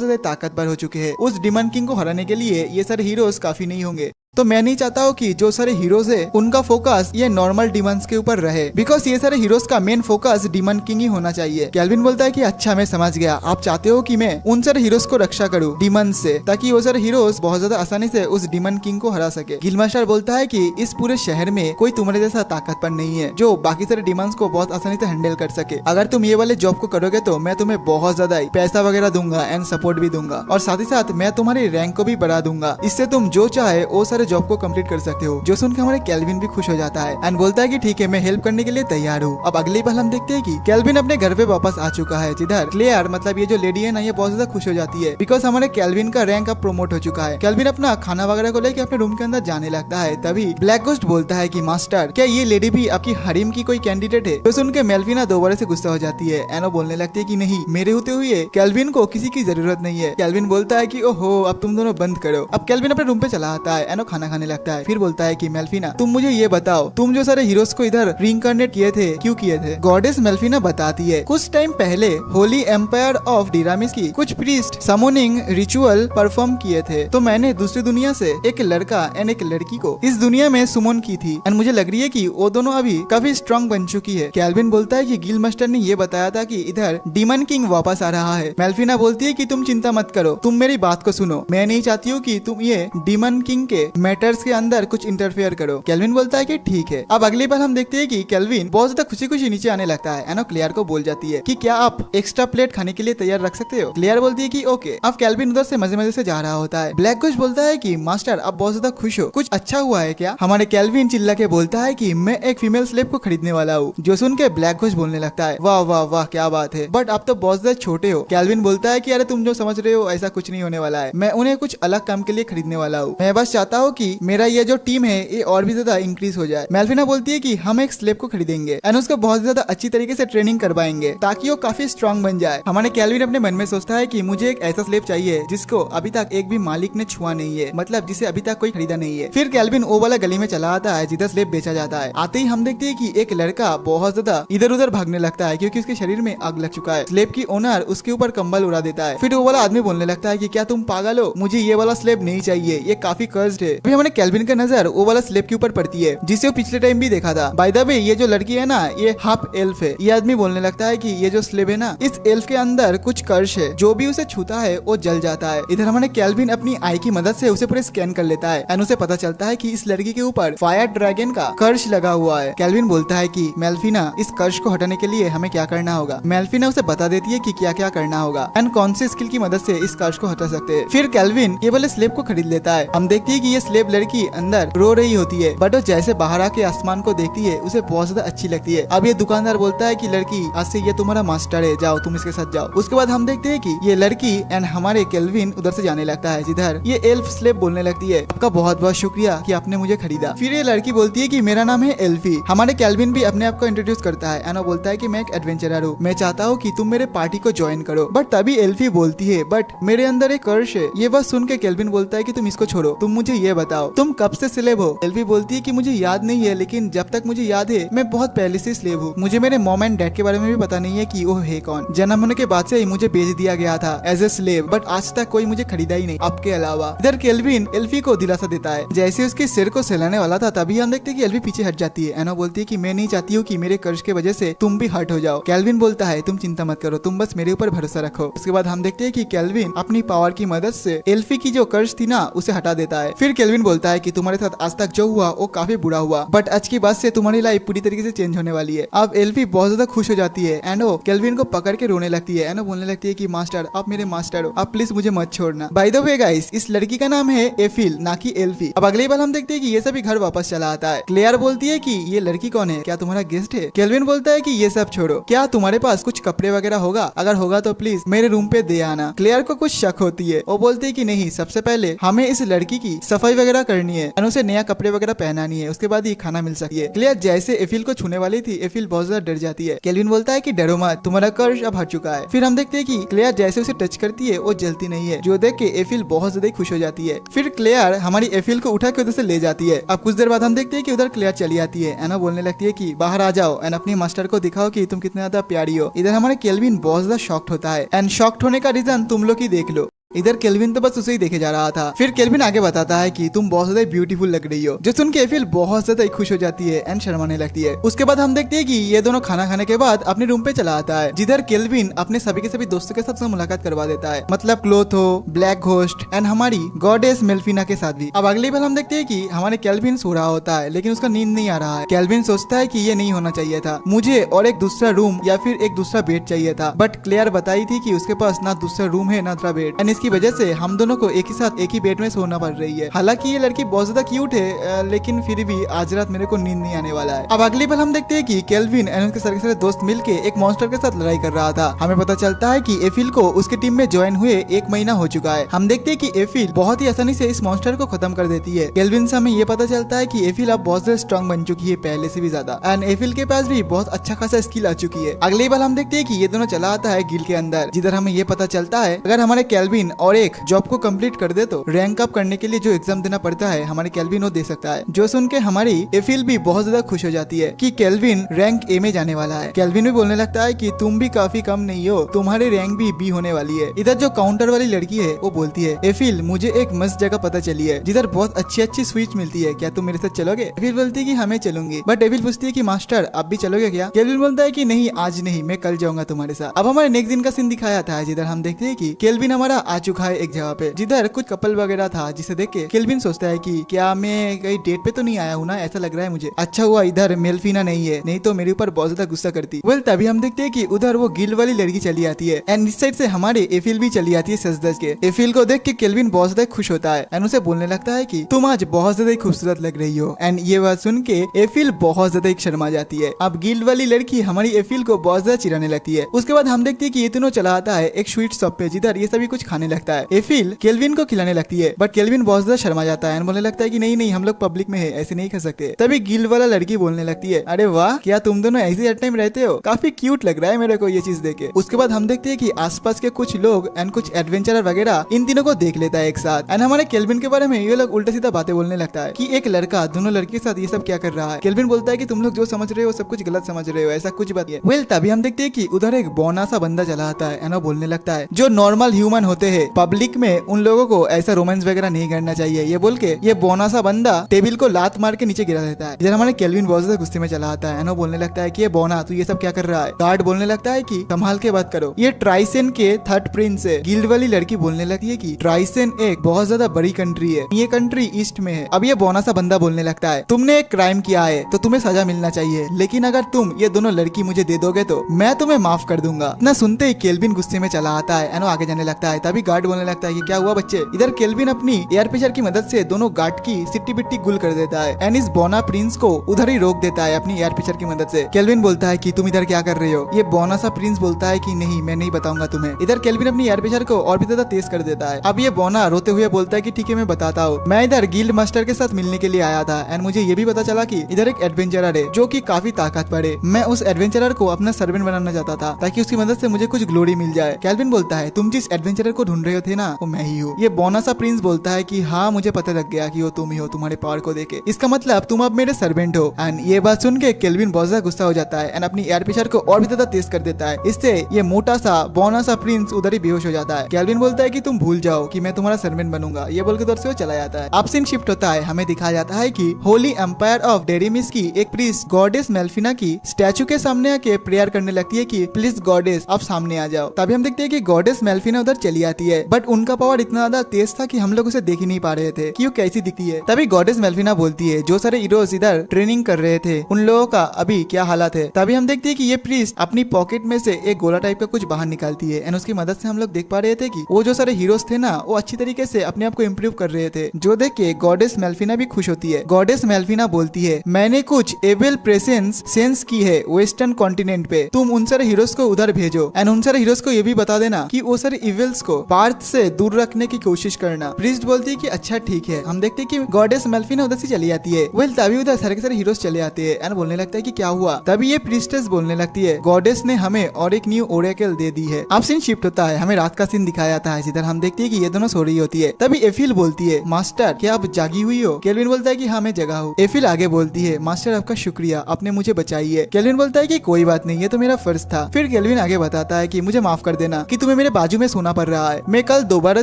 ज्यादा ताकतवर हो चुके हैं। उस डीमन किंग को हराने के लिए ये सारे हीरोज काफी नहीं होंगे। तो मैं नहीं चाहता हूँ कि जो सारे हीरोज है उनका फोकस ये नॉर्मल डिमंस के ऊपर रहे, बिकॉज ये सारे हीरोज का मेन फोकस डीमन किंग ही होना चाहिए। केल्विन बोलता है कि अच्छा मैं समझ गया, आप चाहते हो कि मैं उन सारे हीरोज को रक्षा करूँ डीमन से, ताकि वो सारे हीरोज बहुत ज्यादा आसानी से उस डीमन किंग को हरा सके। गिल मास्टर बोलता है कि इस पूरे शहर में कोई तुम्हारे जैसा ताकतवर नहीं है जो बाकी सारे डिमंस को बहुत आसानी से हैंडल कर सके। अगर तुम ये वाले जॉब को करोगे तो मैं तुम्हें बहुत ज्यादा पैसा वगैरह दूंगा एंड सपोर्ट भी दूंगा, और साथ ही साथ मैं तुम्हारी रैंक को भी बढ़ा दूंगा। इससे तुम जो चाहे वो सारे जॉब को कम्प्लीट कर सकते हो। जो सुनकर हमारे केल्विन भी खुश हो जाता है एंड बोलता है कि ठीक है मैं हेल्प करने के लिए तैयार हूँ। अब अगली बार हम देखते हैं कि केल्विन अपने घर पे वापस आ चुका है, जिधर क्लेयर मतलब ये जो लेडी है ना ये बहुत ज्यादा खुश हो जाती है, बिकॉज हमारे केल्विन का रैंक अब प्रमोट हो चुका है। केल्विन अपना खाना वगैरह को लेकर अपने रूम के अंदर जाने लगता है। तभी ब्लैक गोस्ट बोलता है कि मास्टर क्या ये लेडी भी आपकी हरीम की कोई कैंडिडेट है? तो सुन के मेल्फिना दोबारा से गुस्सा हो जाती है। एनो बोलने लगती है कि नहीं, मेरे होते हुए केल्विन को किसी की जरूरत नहीं है। केल्विन बोलता है कि ओहो अब तुम दोनों बंद करो। अब केल्विन अपने रूम पे चला आता है। एनो खाना खाने लगता है। फिर बोलता है कि मेल्फिना तुम मुझे ये बताओ, तुम जो सारे हीरोज को इधर रीइंकार्नेट किए थे क्यों किए थे? गॉडेस मेल्फिना बताती है कुछ टाइम पहले होली एम्पायर ऑफ डेरामिस की कुछ प्रीस्ट समोनिंग रिचुअल परफॉर्म किए थे, तो मैंने दूसरी दुनिया से एक लड़का एंड एक लड़की को इस दुनिया में सुमन की थी एंड मुझे लग रही है कि वो दोनों अभी काफी स्ट्रॉन्ग बन चुकी है। केल्विन बोलता है कि गिल मास्टर ने ये बताया था कि इधर डीमन किंग वापस आ रहा है। मेल्फिना बोलती है कि तुम चिंता मत करो, तुम मेरी बात को सुनो, मैं नहीं चाहती हूँ कि तुम ये डीमन किंग के मैटर्स के अंदर कुछ इंटरफेयर करो। केल्विन बोलता है कि ठीक है। अब अगली बार हम देखते हैं कि केल्विन बहुत ज्यादा खुशी खुशी नीचे आने लगता है। एनो क्लेयर को बोल जाती है कि क्या आप एक्स्ट्रा प्लेट खाने के लिए तैयार रख सकते हो? क्लेयर बोलती है कि ओके। अब केल्विन उधर से मजे मजे से जा रहा होता है। ब्लैक गोस्ट बोलता है कि मास्टर आप बहुत ज्यादा खुश हो, कुछ अच्छा हुआ है क्या? हमारे केल्विन चिल्ला के बोलता है कि मैं एक फीमेल स्लेव को खरीदने वाला हूँ। जो सुन के ब्लैक गोस्ट बोलने लगता है वाह वाह वाह क्या बात है, बट आप तो बहुत ज्यादा छोटे हो। केल्विन बोलता है कि अरे तुम जो समझ रहे हो ऐसा कुछ नहीं होने वाला है, मैं उन्हें कुछ अलग काम के लिए खरीदने वाला हूँ। मैं बस चाहता हूँ कि मेरा ये जो टीम है ये और भी ज्यादा इंक्रीज हो जाए। मेल्फिना बोलती है कि हम एक स्लेव को खरीदेंगे एंड उसको बहुत ज्यादा अच्छी तरीके से ट्रेनिंग करवाएंगे ताकि वो काफी स्ट्रॉन्ग बन जाए। हमारे केल्विन अपने मन में सोचता है कि मुझे एक ऐसा स्लेव चाहिए जिसको अभी तक एक भी मालिक ने छुआ नहीं है, मतलब जिसे अभी तक कोई खरीदा नहीं है। फिर केल्विन वो वाला गली में चला आता है जिधर स्लेव बेचा जाता है। आते ही हम देखते हैं कि एक लड़का बहुत ज्यादा इधर उधर भागने लगता है क्योंकि उसके शरीर में आग लग चुका है। स्लेव की ओनर उसके ऊपर कंबल उड़ा देता है। फिर वो वाला आदमी बोलने लगता है कि क्या तुम पागल हो, मुझे ये वाला स्लेव नहीं चाहिए, ये काफी कर्स्ड है। फिर हमारे केल्विन का नजर वो वाला स्लेव के ऊपर पड़ती है जिसे वो पिछले टाइम भी देखा था। बाय द वे ये जो लड़की है ना ये हाफ एल्फ है। ये आदमी बोलने लगता है कि ये जो स्लेव है ना इस एल्फ के अंदर कुछ कर्श है, जो भी उसे छूता है वो जल जाता है। इधर हमारे केल्विन अपनी आई की मदद से उसे पूरे स्कैन कर लेता है एंड उसे पता चलता है कि इस लड़की के ऊपर फायर ड्रैगन का कर्श लगा हुआ है। केल्विन बोलता है कि मेल्फिना इस कर्श को हटाने के लिए हमें क्या करना होगा। मेल्फिना उसे बता देती है कि क्या क्या करना होगा एंड कौन से स्किल की मदद से इस कर्श को हटा सकते हैं। फिर केल्विन ये वाले स्लेव को खरीद लेता है। हम देखते हैं कि ये स्लेव लड़की अंदर रो रही होती है, बट वो जैसे बाहर आके आसमान को देखती है उसे बहुत ज्यादा अच्छी लगती है। अब ये दुकानदार बोलता है कि लड़की आज से ये तुम्हारा मास्टर है, जाओ तुम इसके साथ जाओ। उसके बाद हम देखते हैं कि ये लड़की एंड हमारे केल्विन उधर से जाने लगता है जिधर ये एल्फ स्लेव बोलने लगती है आपका बहुत बहुत शुक्रिया कि आपने मुझे खरीदा। फिर ये लड़की बोलती है कि मेरा नाम है एल्फी। हमारे केल्विन भी अपने आप को इंट्रोड्यूस करता है। एनो बोलता है कि मैं एक एडवेंचरर हूँ, मैं चाहता हूँ कि तुम मेरे पार्टी को ज्वाइन करो। बट तभी एल्फी बोलती है बट मेरे अंदर एक कर्श है। ये बात सुन के केल्विन बोलता है कि तुम इसको छोड़ो, तुम मुझे ये बताओ तुम कब से स्लेव हो? एल्फी बोलती है कि मुझे याद नहीं है, लेकिन जब तक मुझे याद है मैं बहुत पहले से स्लेव हूँ। मुझे मेरे मॉम एंड डैड के बारे में भी पता नहीं है कि वो है कौन। जन्म होने के बाद से ही मुझे बेच दिया गया था एज ए स्लेव, बट आज तक कोई मुझे खरीदा ही नहीं आपके अलावा। इधर केल्विन एल्फी को दिलासा देता है। जैसे उसके सिर को सहलाने वाला था तभी हम देखते हैं कि एल्फी पीछे हट जाती है। एनो बोलती है कि मैं नहीं चाहती हूँ कि मेरे कर्ज की वजह से तुम भी हर्ट हो जाओ। केल्विन बोलता है तुम चिंता मत करो, तुम बस मेरे ऊपर भरोसा रखो। उसके बाद हम देखते हैं कि केल्विन अपनी पावर की मदद से एल्फी की जो कर्ज थी ना उसे हटा देता है। फिर केल्विन बोलता है कि तुम्हारे साथ आज तक जो हुआ वो काफी बुरा हुआ, बट आज की बात से तुम्हारी लाइफ पूरी तरीके से चेंज होने वाली है। अब एल्फी बहुत ज्यादा खुश हो जाती है एंड वो केल्विन को पकड़ के रोने लगती है एंड वो बोलने लगती है कि मास्टर आप मेरे मास्टर हो, आप प्लीज मुझे मत छोड़ना। बाय द वे गाइस, इस लड़की का नाम है एफिल, ना कि एल्फी। अब अगली बार हम देखते हैं कि ये सभी घर वापस चला आता है। क्लेयर बोलती है कि ये लड़की कौन है, क्या तुम्हारा गेस्ट है? केल्विन बोलता है कि ये सब छोड़ो, क्या तुम्हारे पास कुछ कपड़े वगैरह होगा? अगर होगा तो प्लीज मेरे रूम पे दे आना। क्लेयर को कुछ शक होती है, वो बोलती है कि नहीं, सबसे पहले हमें इस लड़की की सफाई वगैरह करनी है और उसे नया कपड़े वगैरह पहनानी है, उसके बाद ही खाना मिल सकती है। क्लेयर जैसे एफिल को छूने वाली थी, एफिल बहुत ज्यादा डर जाती है। केल्विन बोलता है कि डरो मत, तुम्हारा कर्ज अब हट चुका है। फिर हम देखते हैं कि क्लेयर जैसे उसे टच करती है वो जलती नहीं है, जो देख के एफिल बहुत ज्यादा खुश हो जाती है। फिर क्लेयर हमारी एफिल को उठा के उधर से ले जाती है। अब कुछ देर बाद हम देखते हैं कि उधर क्लेयर चली आती है एंड बोलने लगती है कि बाहर आ जाओ एंड अपनी मास्टर को दिखाओ कि तुम कितने ज्यादा प्यारी हो। इधर हमारे केल्विन बहुत ज्यादा शॉक्ड होता है एंड शॉक्ड होने का रीजन तुम लोग ही देख लो। इधर केल्विन तो बस उसे ही देखे जा रहा था। फिर केल्विन आगे बताता है कि तुम बहुत ज्यादा ब्यूटीफुल लग रही हो, जो सुन के एफिल बहुत ज्यादा खुश हो जाती है एंड शर्माने लगती है। उसके बाद हम देखते हैं कि ये दोनों खाना खाने के बाद अपने रूम पे चला आता है, जिधर केल्विन अपने सभी के सभी दोस्तों के साथ मुलाकात करवा देता है, मतलब क्लोथो, ब्लैक घोस्ट एंड हमारी गॉडेस मेल्फिना के साथ भी। अब अगली बार हम देखते हैं कि हमारे केल्विन सो रहा होता है, लेकिन उसका नींद नहीं आ रहा है। केल्विन सोचता है कि ये नहीं होना चाहिए था, मुझे और एक दूसरा रूम या फिर एक दूसरा बेड चाहिए था, बट क्लेयर बताई थी कि उसके पास ना दूसरा रूम है ना दूसरा बेड एंड इसकी वजह से हम दोनों को एक ही साथ एक ही बेड में सोना पड़ रही है। हालांकि ये लड़की बहुत ज्यादा क्यूट है, लेकिन फिर भी आज रात मेरे को नींद नहीं आने वाला है। अब अगली बार हम देखते हैं कि केल्विन एंड उसके सारे दोस्त मिलके एक मॉन्स्टर के साथ लड़ाई कर रहा था। हमें पता चलता है कि एफिल को उसके टीम में ज्वाइन हुए 1 महीना हो चुका है। हम देखते हैं कि एफिल बहुत ही आसानी से इस मॉन्स्टर को खत्म कर देती है। केल्विन से हमें ये पता चलता है कि एफिल अब बहुत ज्यादा स्ट्रॉन्ग बन चुकी है, पहले से भी ज्यादा, एंड एफिल के पास भी बहुत अच्छा खासा स्किल आ चुकी है। अगली बार हम देखते हैं कि ये दोनों चला आता है गिल के अंदर, जिधर हमें ये पता चलता है अगर हमारे केल्विन और एक जॉब को कंप्लीट कर दे तो रैंक अप करने के लिए जो एग्जाम देना पड़ता है हमारे केल्विन वो दे सकता है। जो सुन के हमारी एफिल भी बहुत ज्यादा खुश हो जाती है कि केल्विन रैंक ए में जाने वाला है। केल्विन भी बोलने लगता है कि तुम भी काफी कम नहीं हो, तुम्हारी रैंक भी बी होने वाली है। इधर जो काउंटर वाली लड़की है वो बोलती है एफिल मुझे एक मस्त जगह पता चली है जिधर बहुत अच्छी अच्छी स्वीट मिलती है, क्या तुम मेरे साथ चलोगे? एफिल बोलती है कि हमें चलूंगी, बट एफिल पूछती है कि मास्टर आप भी चलोगे क्या? केल्विन बोलता है कि नहीं आज नहीं, मैं कल जाऊंगा तुम्हारे साथ। अब हमारे नेक्स्ट दिन का सीन दिखाया था, जिधर हम देखते हैं कि केल्विन हमारा आ चुका है एक जगह पे, जिधर कुछ कपल वगैरह था, जिसे देख के केल्विन सोचता है कि क्या मैं कहीं डेट पे तो नहीं आया हूँ ना, ऐसा लग रहा है मुझे। अच्छा हुआ इधर मेल्फिना नहीं है, नहीं तो मेरे ऊपर बहुत ज्यादा गुस्सा करती। वेल तभी हम देखते हैं कि उधर वो गिल वाली लड़की चली आती है एंड इस साइड से हमारे एफिल भी चली आती है सज-धज के। एफिल को देख के केल्विन बहुत ज्यादा खुश होता है एंड उसे बोलने लगता है कि तुम आज बहुत ज्यादा खूबसूरत लग रही हो, एंड ये बात सुन के एफिल बहुत ज्यादा शर्मा जाती है। अब गिल वाली लड़की हमारी एफिल को बहुत ज्यादा चिढ़ाने लगती है। उसके बाद हम देखते हैं कि ये तीनों चला आता है एक स्वीट शॉप पे, जिधर ये सभी कुछ खाने लगता है। एफिल केल्विन को खिलाने लगती है, बट केल्विन बहुत ज्यादा शर्मा जाता है, बोलने लगता है कि नहीं नहीं हम लोग पब्लिक में है, ऐसे नहीं कर सकते। तभी गिल वाला लड़की बोलने लगती है अरे वाह, क्या तुम दोनों ऐसे हर टाइम रहते हो, काफी क्यूट लग रहा है मेरे को ये चीज देखे। उसके बाद हम देखते हैं कि आसपास के कुछ लोग एंड कुछ एडवेंचरर वगैरह इन तीनों को देख लेता है एक साथ, एंड हमारे केल्विन के बारे में ये लोग उल्टा सीधा बातें बोलने लगता है कि एक लड़का दोनों लड़की के साथ ये सब क्या कर रहा है। केल्विन बोलता है कि तुम लोग जो समझ रहे हो सब कुछ गलत समझ रहे हो, ऐसा कुछ बात है। वेल तभी हम देखते हैं कि उधर एक बौना सा बंदा चला आता है एंड वो बोलने लगता है जो नॉर्मल ह्यूमन होते हैं पब्लिक में उन लोगों को ऐसा रोमांस वगैरह नहीं करना चाहिए। ये बोल के ये बौना सा बंदा टेबल को लात मार के नीचे गिरा देता है। इधर हमारे केल्विन बहुत ज्यादा गुस्से में चला आता है, वो बोलने लगता है कि ये बौना तू ये सब क्या कर रहा है। गार्ड बोलने लगता है कि संभाल के बात करो, ये ट्राइसेन के 3rd प्रिंस है। गिल्ड वाली लड़की बोलने लगती है कि ट्राइसेन एक बहुत ज्यादा बड़ी कंट्री है, ये कंट्री ईस्ट में है। अब ये बौना सा बंदा बोलने लगता है तुमने एक क्राइम किया है तो तुम्हें सजा मिलना चाहिए, लेकिन अगर तुम ये दोनों लड़की मुझे दे दोगे तो मैं तुम्हें माफ कर दूंगा। इतना सुनते ही केल्विन गुस्से में चला आता है एंड वो आगे जाने लगता है। तभी गार्ड बोलने लगता है कि क्या हुआ बच्चे। इधर केल्विन अपनी एयर प्रेशर की मदद से दोनों गार्ड की सिट्टी बिट्टी गुल कर देता है एंड इस बोना प्रिंस को उधर ही रोक देता है अपनी एयर पिक्चर की मदद से। केल्विन बोलता है कि तुम इधर क्या कर रहे हो। ये बोना सा प्रिंस बोलता है कि नहीं मैं नहीं बताऊंगा तुम्हें। इधर केल्विन अपनी एयर पिक्चर को और भी ज्यादा तेज कर देता है। अब ये बोना रोते हुए बोलता है कि ठीक है मैं बताता हूँ, मैं इधर गिल्ड मास्टर के साथ मिलने के लिए आया था एंड मुझे ये भी पता चला कि इधर एक एडवेंचरर है जो कि काफी ताकतवर है। मैं उस एडवेंचरर को अपना सर्वेंट बनाना चाहता था ताकि उसकी मदद से मुझे कुछ ग्लोरी मिल जाए। केल्विन बोलता है तुम जिस एडवेंचरर को ढूंढ रहे थे ना वो मैं ही हूँ। ये बोना सा प्रिंस बोलता है कि हाँ मुझे पता लग गया कि वो तुम ही हो, तुम्हारे पावर को देखे इसका मतलब तुम अब मेरे सर्वेंट हो। एंड ये बात सुन के केल्विन बहुत ज्यादा गुस्सा हो जाता है एंड अपनी एयर प्रेशर को और भी ज्यादा तेज कर देता है। इससे ये मोटा सा बोना सा प्रिंस उधर ही बेहोश हो जाता है। केल्विन बोलता है कि तुम भूल जाओ कि मैं तुम्हारा सर्वेंट बनूंगा, ये बोल के उधर से वो चला जाता है। अब सीन शिफ्ट होता है, हमें दिखाया जाता है कि होली एम्पायर ऑफ डेरिमिस की एक प्रीस्ट गॉडेस मेल्फिना की स्टैचू के सामने आके प्रेयर करने लगती है कि प्लीज गॉडेस आप सामने आ जाओ। तभी हम देखते हैं कि गॉडेस मेल्फिना उधर चली आती जाती है, बट उनका पावर इतना ज्यादा तेज था कि हम लोग उसे देख ही नहीं पा रहे थे कि वो कैसी दिखती है। तभी गॉडेस मेल्फिना बोलती है जो सारे हीरोज इधर ट्रेनिंग कर रहे थे उन लोगों का अभी क्या हालत है। तभी हम देखते हैं कि ये प्रीस्ट अपनी पॉकेट में से एक गोला टाइप का कुछ बाहर निकालती है एंड उसकी मदद से हम लोग देख पा रहे थे कि वो जो सारे हीरोज थे ना वो अच्छी तरीके से अपने आप को इम्प्रूव कर रहे थे, जो देख के गॉडेस मेल्फिना भी खुश होती है। गॉडेस मेल्फिना बोलती है मैंने कुछ एविल प्रेजेंस सेंस की है वेस्टर्न कॉन्टिनेंट पे, तुम उन सारे हीरोज को उधर भेजो एंड उन सारे हीरोज को ये भी बता देना कि वो सारे इविल्स को पार्थ से दूर रखने की कोशिश करना। प्रीस्ट बोलती है कि अच्छा ठीक है। हम देखते हैं कि गॉडेस मेल्फिना उधर से चली जाती है। वेल तभी उधर सारे के सारे हीरोज चले आते हैं एंड बोलने लगता है कि क्या हुआ। तभी ये प्रीस्टेस बोलने लगती है गॉडेस ने हमें और एक न्यू ओरेकल दे दी है। अब सीन शिफ्ट होता है, हमें रात का सीन दिखाया जाता है जिधर हम देखते हैं कि ये दोनों सो रही होती है। तभी एफिल बोलती है मास्टर क्या आप जागी हुई हो। केल्विन बोलता है कि हाँ मैं जगा हूँ। एफिल आगे बोलती है मास्टर आपका शुक्रिया, आपने मुझे बचाई है। केल्विन बोलता है कि कोई बात नहीं, ये तो मेरा फर्ज था। फिर केल्विन आगे बताता है कि मुझे माफ कर देना कि तुम्हें मेरे बाजू में सोना पड़ रहा है, मैं कल दोबारा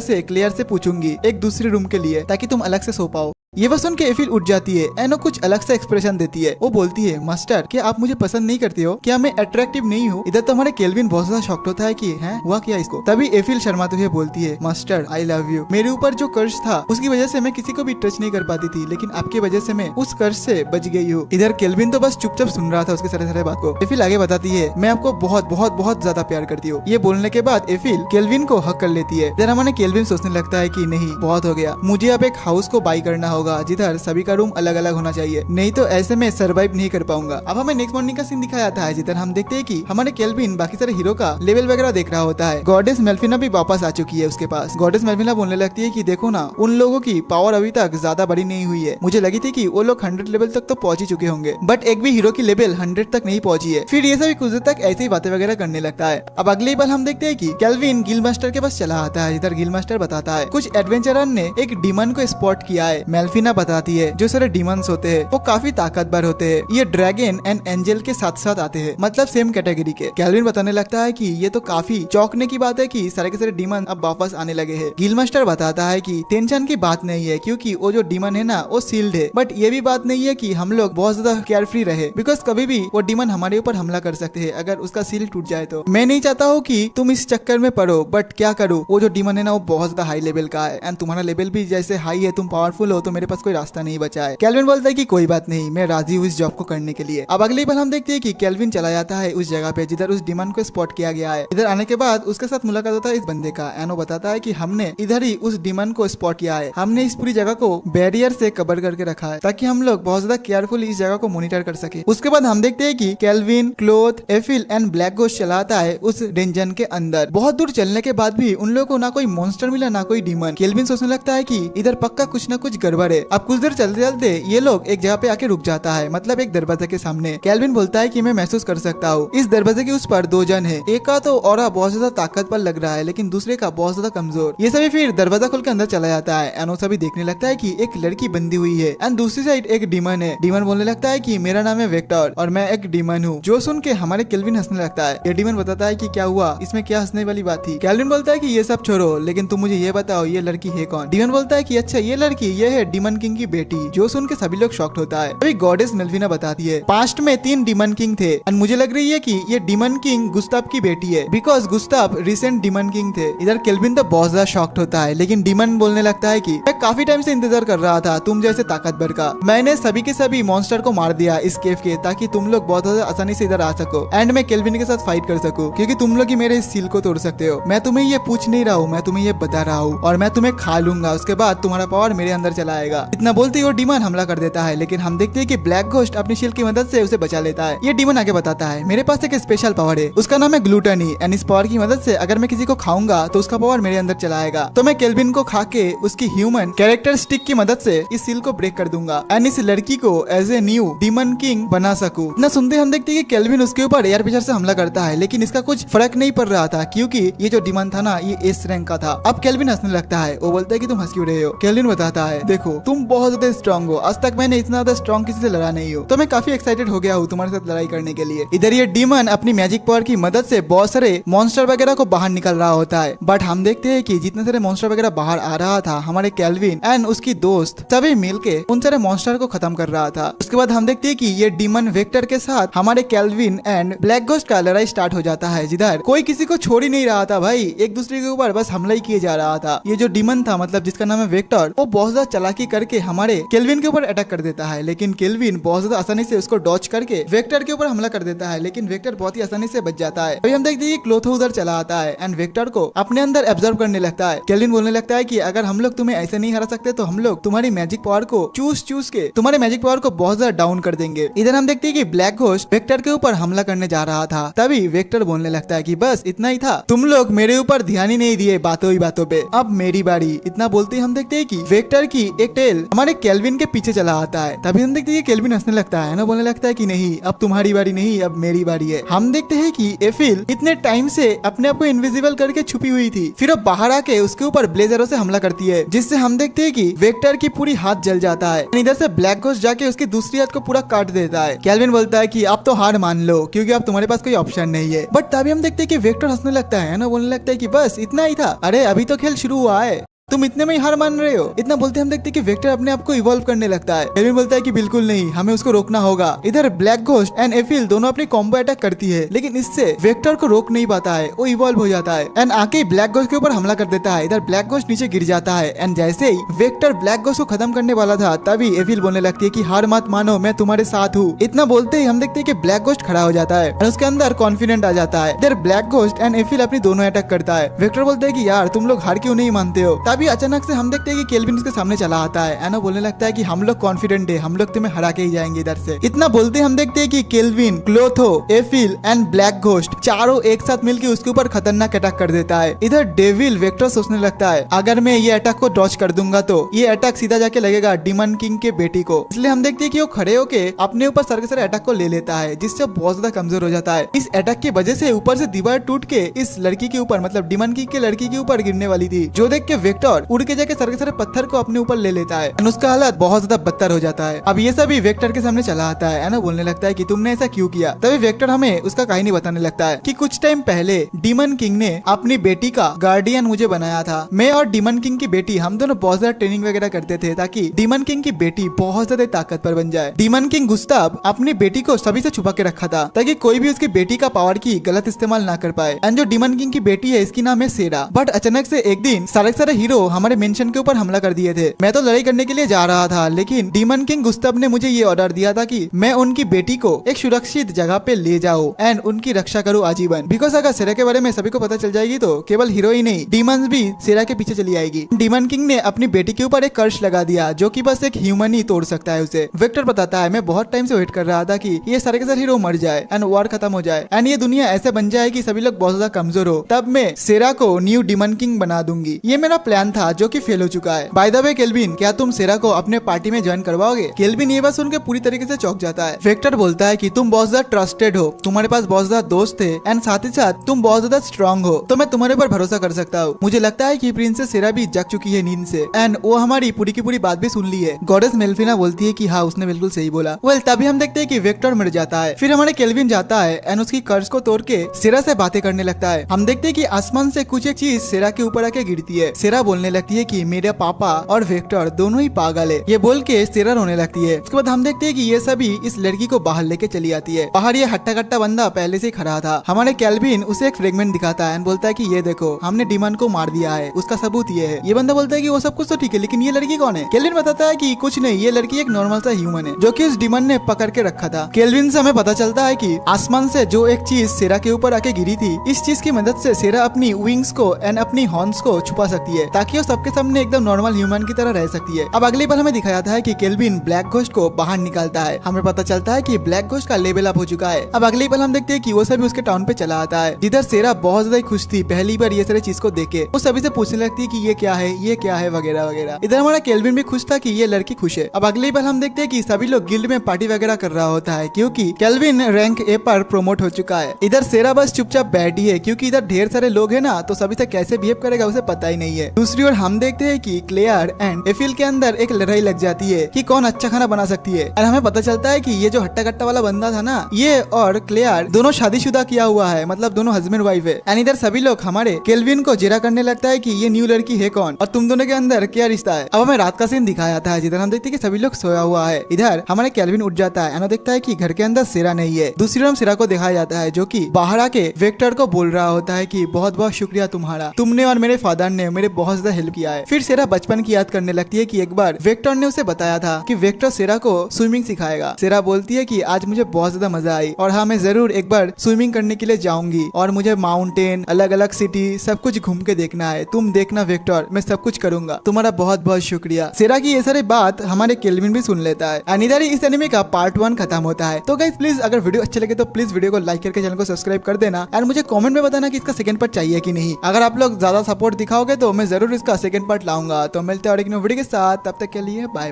से क्लेयर से पूछूंगी एक दूसरे रूम के लिए ताकि तुम अलग से सो पाओ। ये बस सुन के एफिल उठ जाती है एंड वो कुछ अलग सा एक्सप्रेशन देती है। वो बोलती है मास्टर क्या आप मुझे पसंद नहीं करते हो, क्या मैं अट्रैक्टिव नहीं हूँ। इधर तो हमारे केल्विन बहुत ज्यादा शॉक्ड होता है कि हैं हुआ क्या इसको। तभी एफिल शर्माते हुए बोलती है मास्टर आई लव यू, मेरे ऊपर जो कर्ज था उसकी वजह से मैं किसी को भी टच नहीं कर पाती थी, लेकिन आपकी वजह से मैं उस कर्ज से बच गई हूँ। इधर केल्विन तो बस चुपचाप सुन रहा था उसके सारे सारे बात को। एफिल आगे बताती है मैं आपको बहुत बहुत बहुत ज्यादा प्यार करती हूँ। ये बोलने के बाद एफिल केल्विन को हक कर लेती है। इधर हमारे केल्विन सोचने लगता है कि नहीं बहुत हो गया, मुझे अब एक हाउस को बाई करना होगा जिधर सभी का रूम अलग अलग होना चाहिए, नहीं तो ऐसे में सरवाइव नहीं कर पाऊंगा। अब हमें नेक्स्ट मॉर्निंग का सीन दिखाया जाता है जिधर हम देखते हैं कि हमारे केल्विन बाकी सारे हीरो का लेवल वगैरह देख रहा होता है। गॉडेस मेल्फिना भी वापस आ चुकी है उसके पास। गॉडेस मेल्फिना बोलने लगती है कि देखो ना उन लोगों की पावर अभी तक ज्यादा बड़ी नहीं हुई है, मुझे लगी थी कि वो लोग 100 लेवल तक तो पहुंच ही चुके होंगे, बट एक भी हीरो की लेवल 100 तक नहीं पहुंची है। फिर ये सभी कुछ देर तक ऐसे ही बातें वगैरह करने लगता है। अब अगले बार हम देखते हैं कि केल्विन गिल मास्टर के पास चला आता है जिधर गिल मास्टर बताता है कुछ एडवेंचरर ने एक डीमन को स्पॉट किया है। मेल्फिना बताती है जो सारे डीमंस होते हैं वो काफी ताकतवर होते हैं, ये ड्रैगन एंड एंजल के साथ साथ आते हैं, मतलब सेम कैटेगरी के। केल्विन बताने लगता है कि ये तो काफी चौंकने की बात है कि सारे के सारे डीमन अब वापस आने लगे हैं। गिल मास्टर बताता है कि टेंशन की बात नहीं है क्योंकि वो जो डीमन है ना वो सील्ड है, बट ये भी बात नहीं है कि हम लोग बहुत ज्यादा केयर फ्री रहे, बिकॉज कभी भी वो डीमन हमारे ऊपर हमला कर सकते हैं अगर उसका सील टूट जाए तो। मैं नहीं चाहता हूँ कि तुम इस चक्कर में पड़ो, बट क्या करूँ वो जो डीमन है ना वो बहुत ज्यादा हाई लेवल का है एंड तुम्हारा लेवल भी जैसे हाई है, तुम पावरफुल हो, तो मेरे पास कोई रास्ता नहीं बचा है। केल्विन बोलता है कि कोई बात नहीं, मैं राजी हूँ इस जॉब को करने के लिए। अब अगली बार हम देखते हैं कि केल्विन चला जाता है उस जगह पे जिधर उस डीमन को स्पॉट किया गया है। इधर आने के बाद उसके साथ मुलाकात होता है इस बंदे का एंड वो बताता है कि हमने इधर ही उस डीमन को स्पॉट किया है, हमने इस पूरी जगह को बैरियर से कवर करके रखा है ताकि हम लोग बहुत ज्यादा केयरफुल इस जगह को मॉनिटर कर सके। उसके बाद हम देखते हैं कि kelvin, cloth, Eiffel and black ghost चलाता है उस डेंजन के अंदर। बहुत दूर चलने के बाद भी उन लोगों को ना कोई मॉन्स्टर मिला ना कोई डीमन। केल्विन सोचने लगता है कि इधर पक्का कुछ ना कुछ गड़बड़ है। अब कुछ देर चलते चलते ये लोग एक जगह पे आके रुक जाता है, मतलब एक दरवाजे के सामने। केल्विन बोलता है कि मैं महसूस कर सकता हूँ इस दरवाजे के उस पर दो जन है, एक का तो ऑरा बहुत ज्यादा ताकतवर लग रहा है लेकिन दूसरे का बहुत ज्यादा कमजोर। ये सभी फिर दरवाजा खोल के अंदर चला जाता है एंड वो सभी देखने लगता है कि एक लड़की बंदी हुई है एंड दूसरी साइड एक डीमन है। डीमन बोलने लगता है कि मेरा नाम है वेक्टर और मैं एक डीमन हूँ, जो सुन के हमारे केल्विन हंसने लगता है। ये डीमन बताता है कि क्या हुआ, इसमें क्या हंसने वाली बात थी। केल्विन बोलता है कि ये सब छोड़ो, लेकिन तुम मुझे ये बताओ ये लड़की है कौन। डीमन बोलता है कि अच्छा ये लड़की ये है डीमन किंग की बेटी, जो सुन के सभी लोग शॉक्ड होता है। अभी गॉडेस मेल्फिना बताती है पास्ट में 3 डीमन किंग थे एंड मुझे लग रही है कि ये डीमन किंग गुस्ताव की बेटी है, because Gustav recent demon king थे। इधर केल्विन तो बहुत ज्यादा शॉक्ड होता है, लेकिन डीमन बोलने लगता है कि मैं काफी टाइम से इंतजार कर रहा था तुम जैसे ताकतवर का, मैंने सभी के सभी मॉन्स्टर को मार दिया इस केव के, ताकि तुम लोग बहुत ज्यादा आसानी से इधर आ सको एंड मैं केल्विन के साथ फाइट कर सकूं, क्योंकि तुम लोग ही मेरे इस सील को तोड़ सकते हो। मैं तुम्हें ये पूछ नहीं रहा हूँ, मैं तुम्हें ये बता रहा हूँ और मैं तुम्हें खा लूंगा, उसके बाद तुम्हारा पावर मेरे अंदर चला आएगा। इतना बोलते ही वो डीमन हमला कर देता है, लेकिन हम देखते हैं कि ब्लैक घोस्ट अपनी शील्ड की मदद से उसे बचा लेता है। ये डीमन आगे बताता है मेरे पास एक स्पेशल पावर है, उसका नाम है ग्लूटनी एंड इस पावर की मदद से अगर मैं किसी को खाऊंगा तो उसका पावर मेरे अंदर चला आएगा, तो मैं केल्विन को खा के उसकी ह्यूमन कैरेक्टर स्टिक की मदद से इस सील को ब्रेक कर दूंगा एंड इस लड़की को as a new demon king बना सकूं। इतना सुनते हम देखते हैं कि केल्विन उसके ऊपर एयर प्रेशर से हमला करता है, लेकिन इसका कुछ फर्क नहीं पड़ रहा था क्योंकि ये जो डीमन था ना ये एस रैंक का था। अब केल्विन हंसने लगता है, वो बोलता है कि तुम हंस क्यों रहे हो। केल्विन बताता है देखो तुम बहुत ज्यादा स्ट्रॉन्ग हो, आज तक मैंने इतना ज्यादा स्ट्रॉन्ग किसी से लड़ा नहीं हो, तो मैं काफी एक्साइटेड हो गया हूँ तुम्हारे साथ लड़ाई करने के लिए। इधर ये डीमन अपनी मैजिक पावर की मदद से बहुत सारे मॉन्स्टर वगैरह को बाहर निकल रहा होता है। बट हम देखते हैं कि जितने सारे मॉन्स्टर वगैरह बाहर आ रहा था, हमारे केल्विन एंड उसकी दोस्त सभी मिलके उन सारे मॉन्स्टर को खत्म कर रहा था। उसके बाद हम देखते हैं कि ये डीमन वेक्टर के साथ हमारे केल्विन एंड ब्लैक घोस्ट का लड़ाई स्टार्ट हो जाता है, जिधर कोई किसी को छोड़ ही नहीं रहा था भाई, एक दूसरे के ऊपर बस हमला ही किए जा रहा था। ये जो डीमन था, मतलब जिसका नाम है वेक्टर, वो बहुत ज्यादा चालाकी करके हमारे केल्विन के ऊपर अटैक कर देता है, लेकिन केल्विन बहुत ज्यादा आसानी से उसको डॉच करके वेक्टर के ऊपर हमला कर देता है, लेकिन वेक्टर बहुत ही आसानी से बच जाता है। अभी हम देखते हैं क्लोथो उधर चला आता है एंड वेक्टर को अपने अंदर एब्जॉर्ब करने लगता है। केल्विन बोलने लगता है कि अगर हम लोग तुम्हें ऐसे नहीं हरा सकते तो हम लोग तुम्हारी मैजिक पावर को चूस के तुम्हारे मैजिक पावर को बहुत ज्यादा डाउन कर देंगे। इधर हम देखते हैं कि ब्लैक घोस्ट वेक्टर के ऊपर हमला करने जा रहा था, तभी वेक्टर बोलने लगता है कि बस इतना ही था, तुम लोग मेरे ऊपर ध्यान ही नहीं दिए बातों ही बातों पे, अब मेरी बारी। इतना बोलते ही हम देखते हैं कि वेक्टर की एक टेल हमारे केल्विन के पीछे चला आता है। तभी हम देखते हैं कि केल्विन हंसने लगता है ना, बोलने लगता है कि नहीं अब तुम्हारी बारी नहीं, अब मेरी बारी है। हम देखते हैं कि एफिल इतने टाइम से अपने आप को इनविजिबल करके छुपी हुई थी, फिर वो बाहर आके उसके ऊपर ब्लेजरों से हमला करती है, जिससे हम देखते हैं कि वेक्टर की पूरी हाथ जल जाता है। इधर से ब्लैक घोस्ट जाके उसकी दूसरी हाथ को पूरा काट देता है। केल्विन बोलता है कि अब तो हार मान लो, क्योंकि अब तुम्हारे पास कोई ऑप्शन नहीं है। बट तभी हम देखते हैं कि वेक्टर हंसने लगता है ना, बोलने लगता है कि बस इतना ही था, अरे अभी तो खेल शुरू हुआ है, तुम इतने में ही हार मान रहे हो। इतना बोलते हम देखते हैं कि वेक्टर अपने आप को इवॉल्व करने लगता है। केल्विन बोलता है कि बिल्कुल नहीं, हमें उसको रोकना होगा। इधर ब्लैक घोस्ट एंड एफिल दोनों अपनी कॉम्बो अटैक करती है, लेकिन इससे वेक्टर को रोक नहीं पाता है, वो इवॉल्व हो जाता है एंड आके ब्लैक घोस्ट के ऊपर हमला कर देता है। इधर ब्लैक घोस्ट नीचे गिर जाता है एंड जैसे ही वेक्टर ब्लैक घोस्ट को खत्म करने वाला था, तभी एफिल बोलने लगती है कि हार मत मानो, मैं तुम्हारे साथ हूँ। इतना बोलते ही हम देखते हैं कि ब्लैक घोस्ट खड़ा हो जाता है और उसके अंदर कॉन्फिडेंट आ जाता है। इधर ब्लैक घोस्ट एंड एफिल अपनी दोनों अटैक करता है। वेक्टर बोलते है कि यार तुम लोग हार क्यों नहीं मानते हो। तभी अचानक से हम देखते हैं कि केल्विन उसके सामने चला आता है। एना बोलने लगता है कि हम लोग कॉन्फिडेंट है, हम लोग तुम्हें हरा के ही जाएंगे इधर से। इतना बोलते हम देखते हैं कि Kelvin, Clotho, Eiffel and Black Ghost चारों एक साथ मिलकर उसके ऊपर खतरनाक अटैक कर देता है। इधर डेविल वेक्टर सोचने लगता है अगर मैं ये अटैक को डॉच कर दूंगा तो ये अटैक सीधा जाके लगेगा डीमन किंग के बेटी को, इसलिए हम देखते हैं कि वो खड़े होके अपने ऊपर सारे के सारे अटैक को ले लेता है, जिससे बहुत ज्यादा कमजोर हो जाता है। इस अटैक की वजह से ऊपर से दीवार टूट के इस लड़की के ऊपर, मतलब डीमन किंग के लड़की के ऊपर गिरने वाली थी, जो देख के वेक्टर उड़ के जाके सारे के सारे पत्थर को अपने ऊपर ले लेता है। उसका हालत बहुत ज्यादा बदतर हो जाता है। अब ये सभी वेक्टर के सामने चला आता है ना, बोलने लगता है कि तुमने ऐसा क्यों किया। तभी वेक्टर हमें उसका कहानी बताने लगता है कि कुछ टाइम पहले डीमन किंग ने अपनी बेटी का गार्डियन मुझे बनाया था। मैं और डीमन किंग की बेटी हम दोनों बहुत ज्यादा ट्रेनिंग वगैरह करते थे ताकि डीमन किंग की बेटी बहुत ज्यादा ताकतवर बन जाए। डीमन किंग गुस्ताव अपनी बेटी को सभी से छुपा के रखा था ताकि कोई भी उसकी बेटी का पावर की गलत इस्तेमाल ना कर पाए। एंड जो डीमन किंग की बेटी है इसकी नाम है सेरा। बट अचानक से एक दिन सारे हीरो हमारे मेंशन के ऊपर हमला कर दिए थे। मैं तो लड़ाई करने के लिए जा रहा था, लेकिन डीमन किंग गुस्ताव ने मुझे ये ऑर्डर दिया था कि मैं उनकी बेटी को एक सुरक्षित जगह पे ले जाऊं एंड उनकी रक्षा करूं आजीवन। बिकॉज अगर सेरा के बारे में सभी को पता चल जाएगी तो केवल हीरो ही नहीं, डीमंस भी सेरा के पीछे चली आएगी। डीमन किंग ने अपनी बेटी के ऊपर एक कर्स लगा दिया जो कि बस एक ह्यूमन ही तोड़ सकता है उसे। वेक्टर बताता है मैं बहुत टाइम से वेट कर रहा था कि ये सारे के सारे हीरो मर जाए एंड वॉर खत्म हो जाए एंड ये दुनिया ऐसे बन जाए कि सभी लोग बहुत ज्यादा कमजोर हो, तब मैं सेरा को न्यू डीमन किंग बना दूंगी। ये मेरा प्लान था जो कि फेल हो चुका है। बाय द वे केल्विन, क्या तुम सेरा को अपने पार्टी में ज्वाइन करवाओगे। केल्विन ये बात सुनकर पूरी तरीके से चौंक जाता है। वेक्टर बोलता है कि तुम बहुत ज्यादा ट्रस्टेड हो, तुम्हारे पास बहुत ज्यादा दोस्त थे एंड साथ ही साथ तुम बहुत ज्यादा स्ट्रांग हो, तो मैं तुम्हारे ऊपर भरोसा कर सकता हूँ। मुझे लगता है कि प्रिंसेस सेरा भी जग चुकी है नींद से एंड वो हमारी पूरी की पूरी बात भी सुन ली है। गॉडेस मेल्फिना बोलती है कि हाँ उसने बिल्कुल सही बोला। वेल तभी हम देखते हैं कि वेक्टर मर जाता है। फिर हमारे केल्विन जाता है एंड उसकी कर्ज को तोड़ के सेरा से बातें करने लगता है। हम देखते हैं कि आसमान से कुछ एक चीज सेरा के ऊपर आके गिरती है। सेरा बोलने लगती है कि मेरे पापा और वेक्टर दोनों ही पागल है। ये बोल के सेरा रोने लगती है। उसके बाद हम देखते हैं कि ये सभी इस लड़की को बाहर लेके चली आती है। बाहर ये हट्टा कट्टा बंदा पहले से खड़ा था। हमारे केल्विन उसे एक फ्रेगमेंट दिखाता है एंड बोलता है कि ये देखो हमने डीमन को मार दिया है, उसका सबूत ये है। ये बंदा बोलता है कि वो सब कुछ तो ठीक है, लेकिन ये लड़की कौन है। केल्विन बताता है कि कुछ नहीं, ये लड़की एक नॉर्मल सा ह्यूमन है जो कि उस डीमन ने पकड़ के रखा था। केल्विन से हमें पता चलता है कि आसमान से जो एक चीज सेरा के ऊपर आके गिरी थी, इस चीज की मदद से सेरा अपनी विंग्स को एंड अपनी हॉर्न्स को छुपा सकती है ताकि वो सबके सामने एकदम नॉर्मल ह्यूमन की तरह रह सकती है। अब अगली बार हमें दिखाया जाता है कि केल्विन ब्लैक घोस्ट को बाहर निकालता है। हमें पता चलता है कि ब्लैक घोस्ट का लेवल अप हो चुका है। अब अगली बार हम देखते हैं कि वो सभी उसके टाउन पे चला आता है, जिधर सेरा बहुत ज्यादा खुश थी पहली बार ये सारी चीज को देखे। वो सभी से पूछने लगती है कि ये क्या है, ये क्या है वगैरह वगैरह। इधर हमारा केल्विन भी खुश था कि ये लड़की खुश है। अब अगली बार हम देखते हैं कि सभी लोग गिल्ड में पार्टी वगैरह कर रहा होता है क्योंकि केल्विन रैंक ए पर प्रोमोट हो चुका है। इधर सेरा बस चुपचाप बैठी है क्योंकि इधर ढेर सारे लोग है ना, तो सभी से कैसे बिहेव करेगा उसे पता ही नहीं है। दूसरी ओर हम देखते हैं कि क्लेयर एंड एफिल के अंदर एक लड़ाई लग जाती है कि कौन अच्छा खाना बना सकती है। और हमें पता चलता है कि ये जो हट्टा कट्टा वाला बंदा था ना, ये और क्लेयर दोनों शादीशुदा किया हुआ है, मतलब दोनों हस्बैंड वाइफ है। एंड इधर सभी लोग हमारे केल्विन को जेरा करने लगता है कि ये न्यू लड़की है कौन और तुम दोनों के अंदर क्या रिश्ता है। अब हमें रात का सीन दिखाया जाता है जिधर हम देखते हैं कि सभी लोग सोया हुआ है। इधर हमारे केल्विन उठ जाता है और देखता है कि घर के अंदर सेरा नहीं है। दूसरी ओर हम सेरा को दिखाया जाता है जो कि बाहर आके वेक्टर को बोल रहा होता है कि बहुत बहुत शुक्रिया तुम्हारा, तुमने और मेरे फादर ने मेरे बहुत ज्यादा हेल्प किया है। फिर सेरा बचपन की याद करने लगती है कि एक बार वेक्टर ने उसे बताया था कि वेक्टर सेरा को स्विमिंग सिखाएगा। सेरा बोलती है कि आज मुझे बहुत ज्यादा मजा आई और हाँ मैं जरूर एक बार स्विमिंग करने के लिए जाऊंगी और मुझे माउंटेन, अलग अलग सिटी सब कुछ घूम के देखना है। तुम देखना वेक्टर, मैं सब कुछ करूंगा, तुम्हारा बहुत बहुत शुक्रिया। सेरा की ये सारी बात हमारे केल्विन भी सुन लेता है। एंड इधर ही इस एनिमे का पार्ट 1 खत्म होता है। तो गाइस प्लीज अगर वीडियो अच्छे लगे तो प्लीज वीडियो को लाइक करके चैनल को सब्सक्राइब कर देना एंड मुझे कमेंट में बताना कि इसका सेकंड पार्ट चाहिए कि नहीं। अगर आप लोग ज्यादा सपोर्ट दिखाओगे तो मैं जरूर इसका सेकंड पार्ट लाऊंगा। तो मिलते हैं और एक न्यू वीडियो के साथ, तब तक के लिए बाय।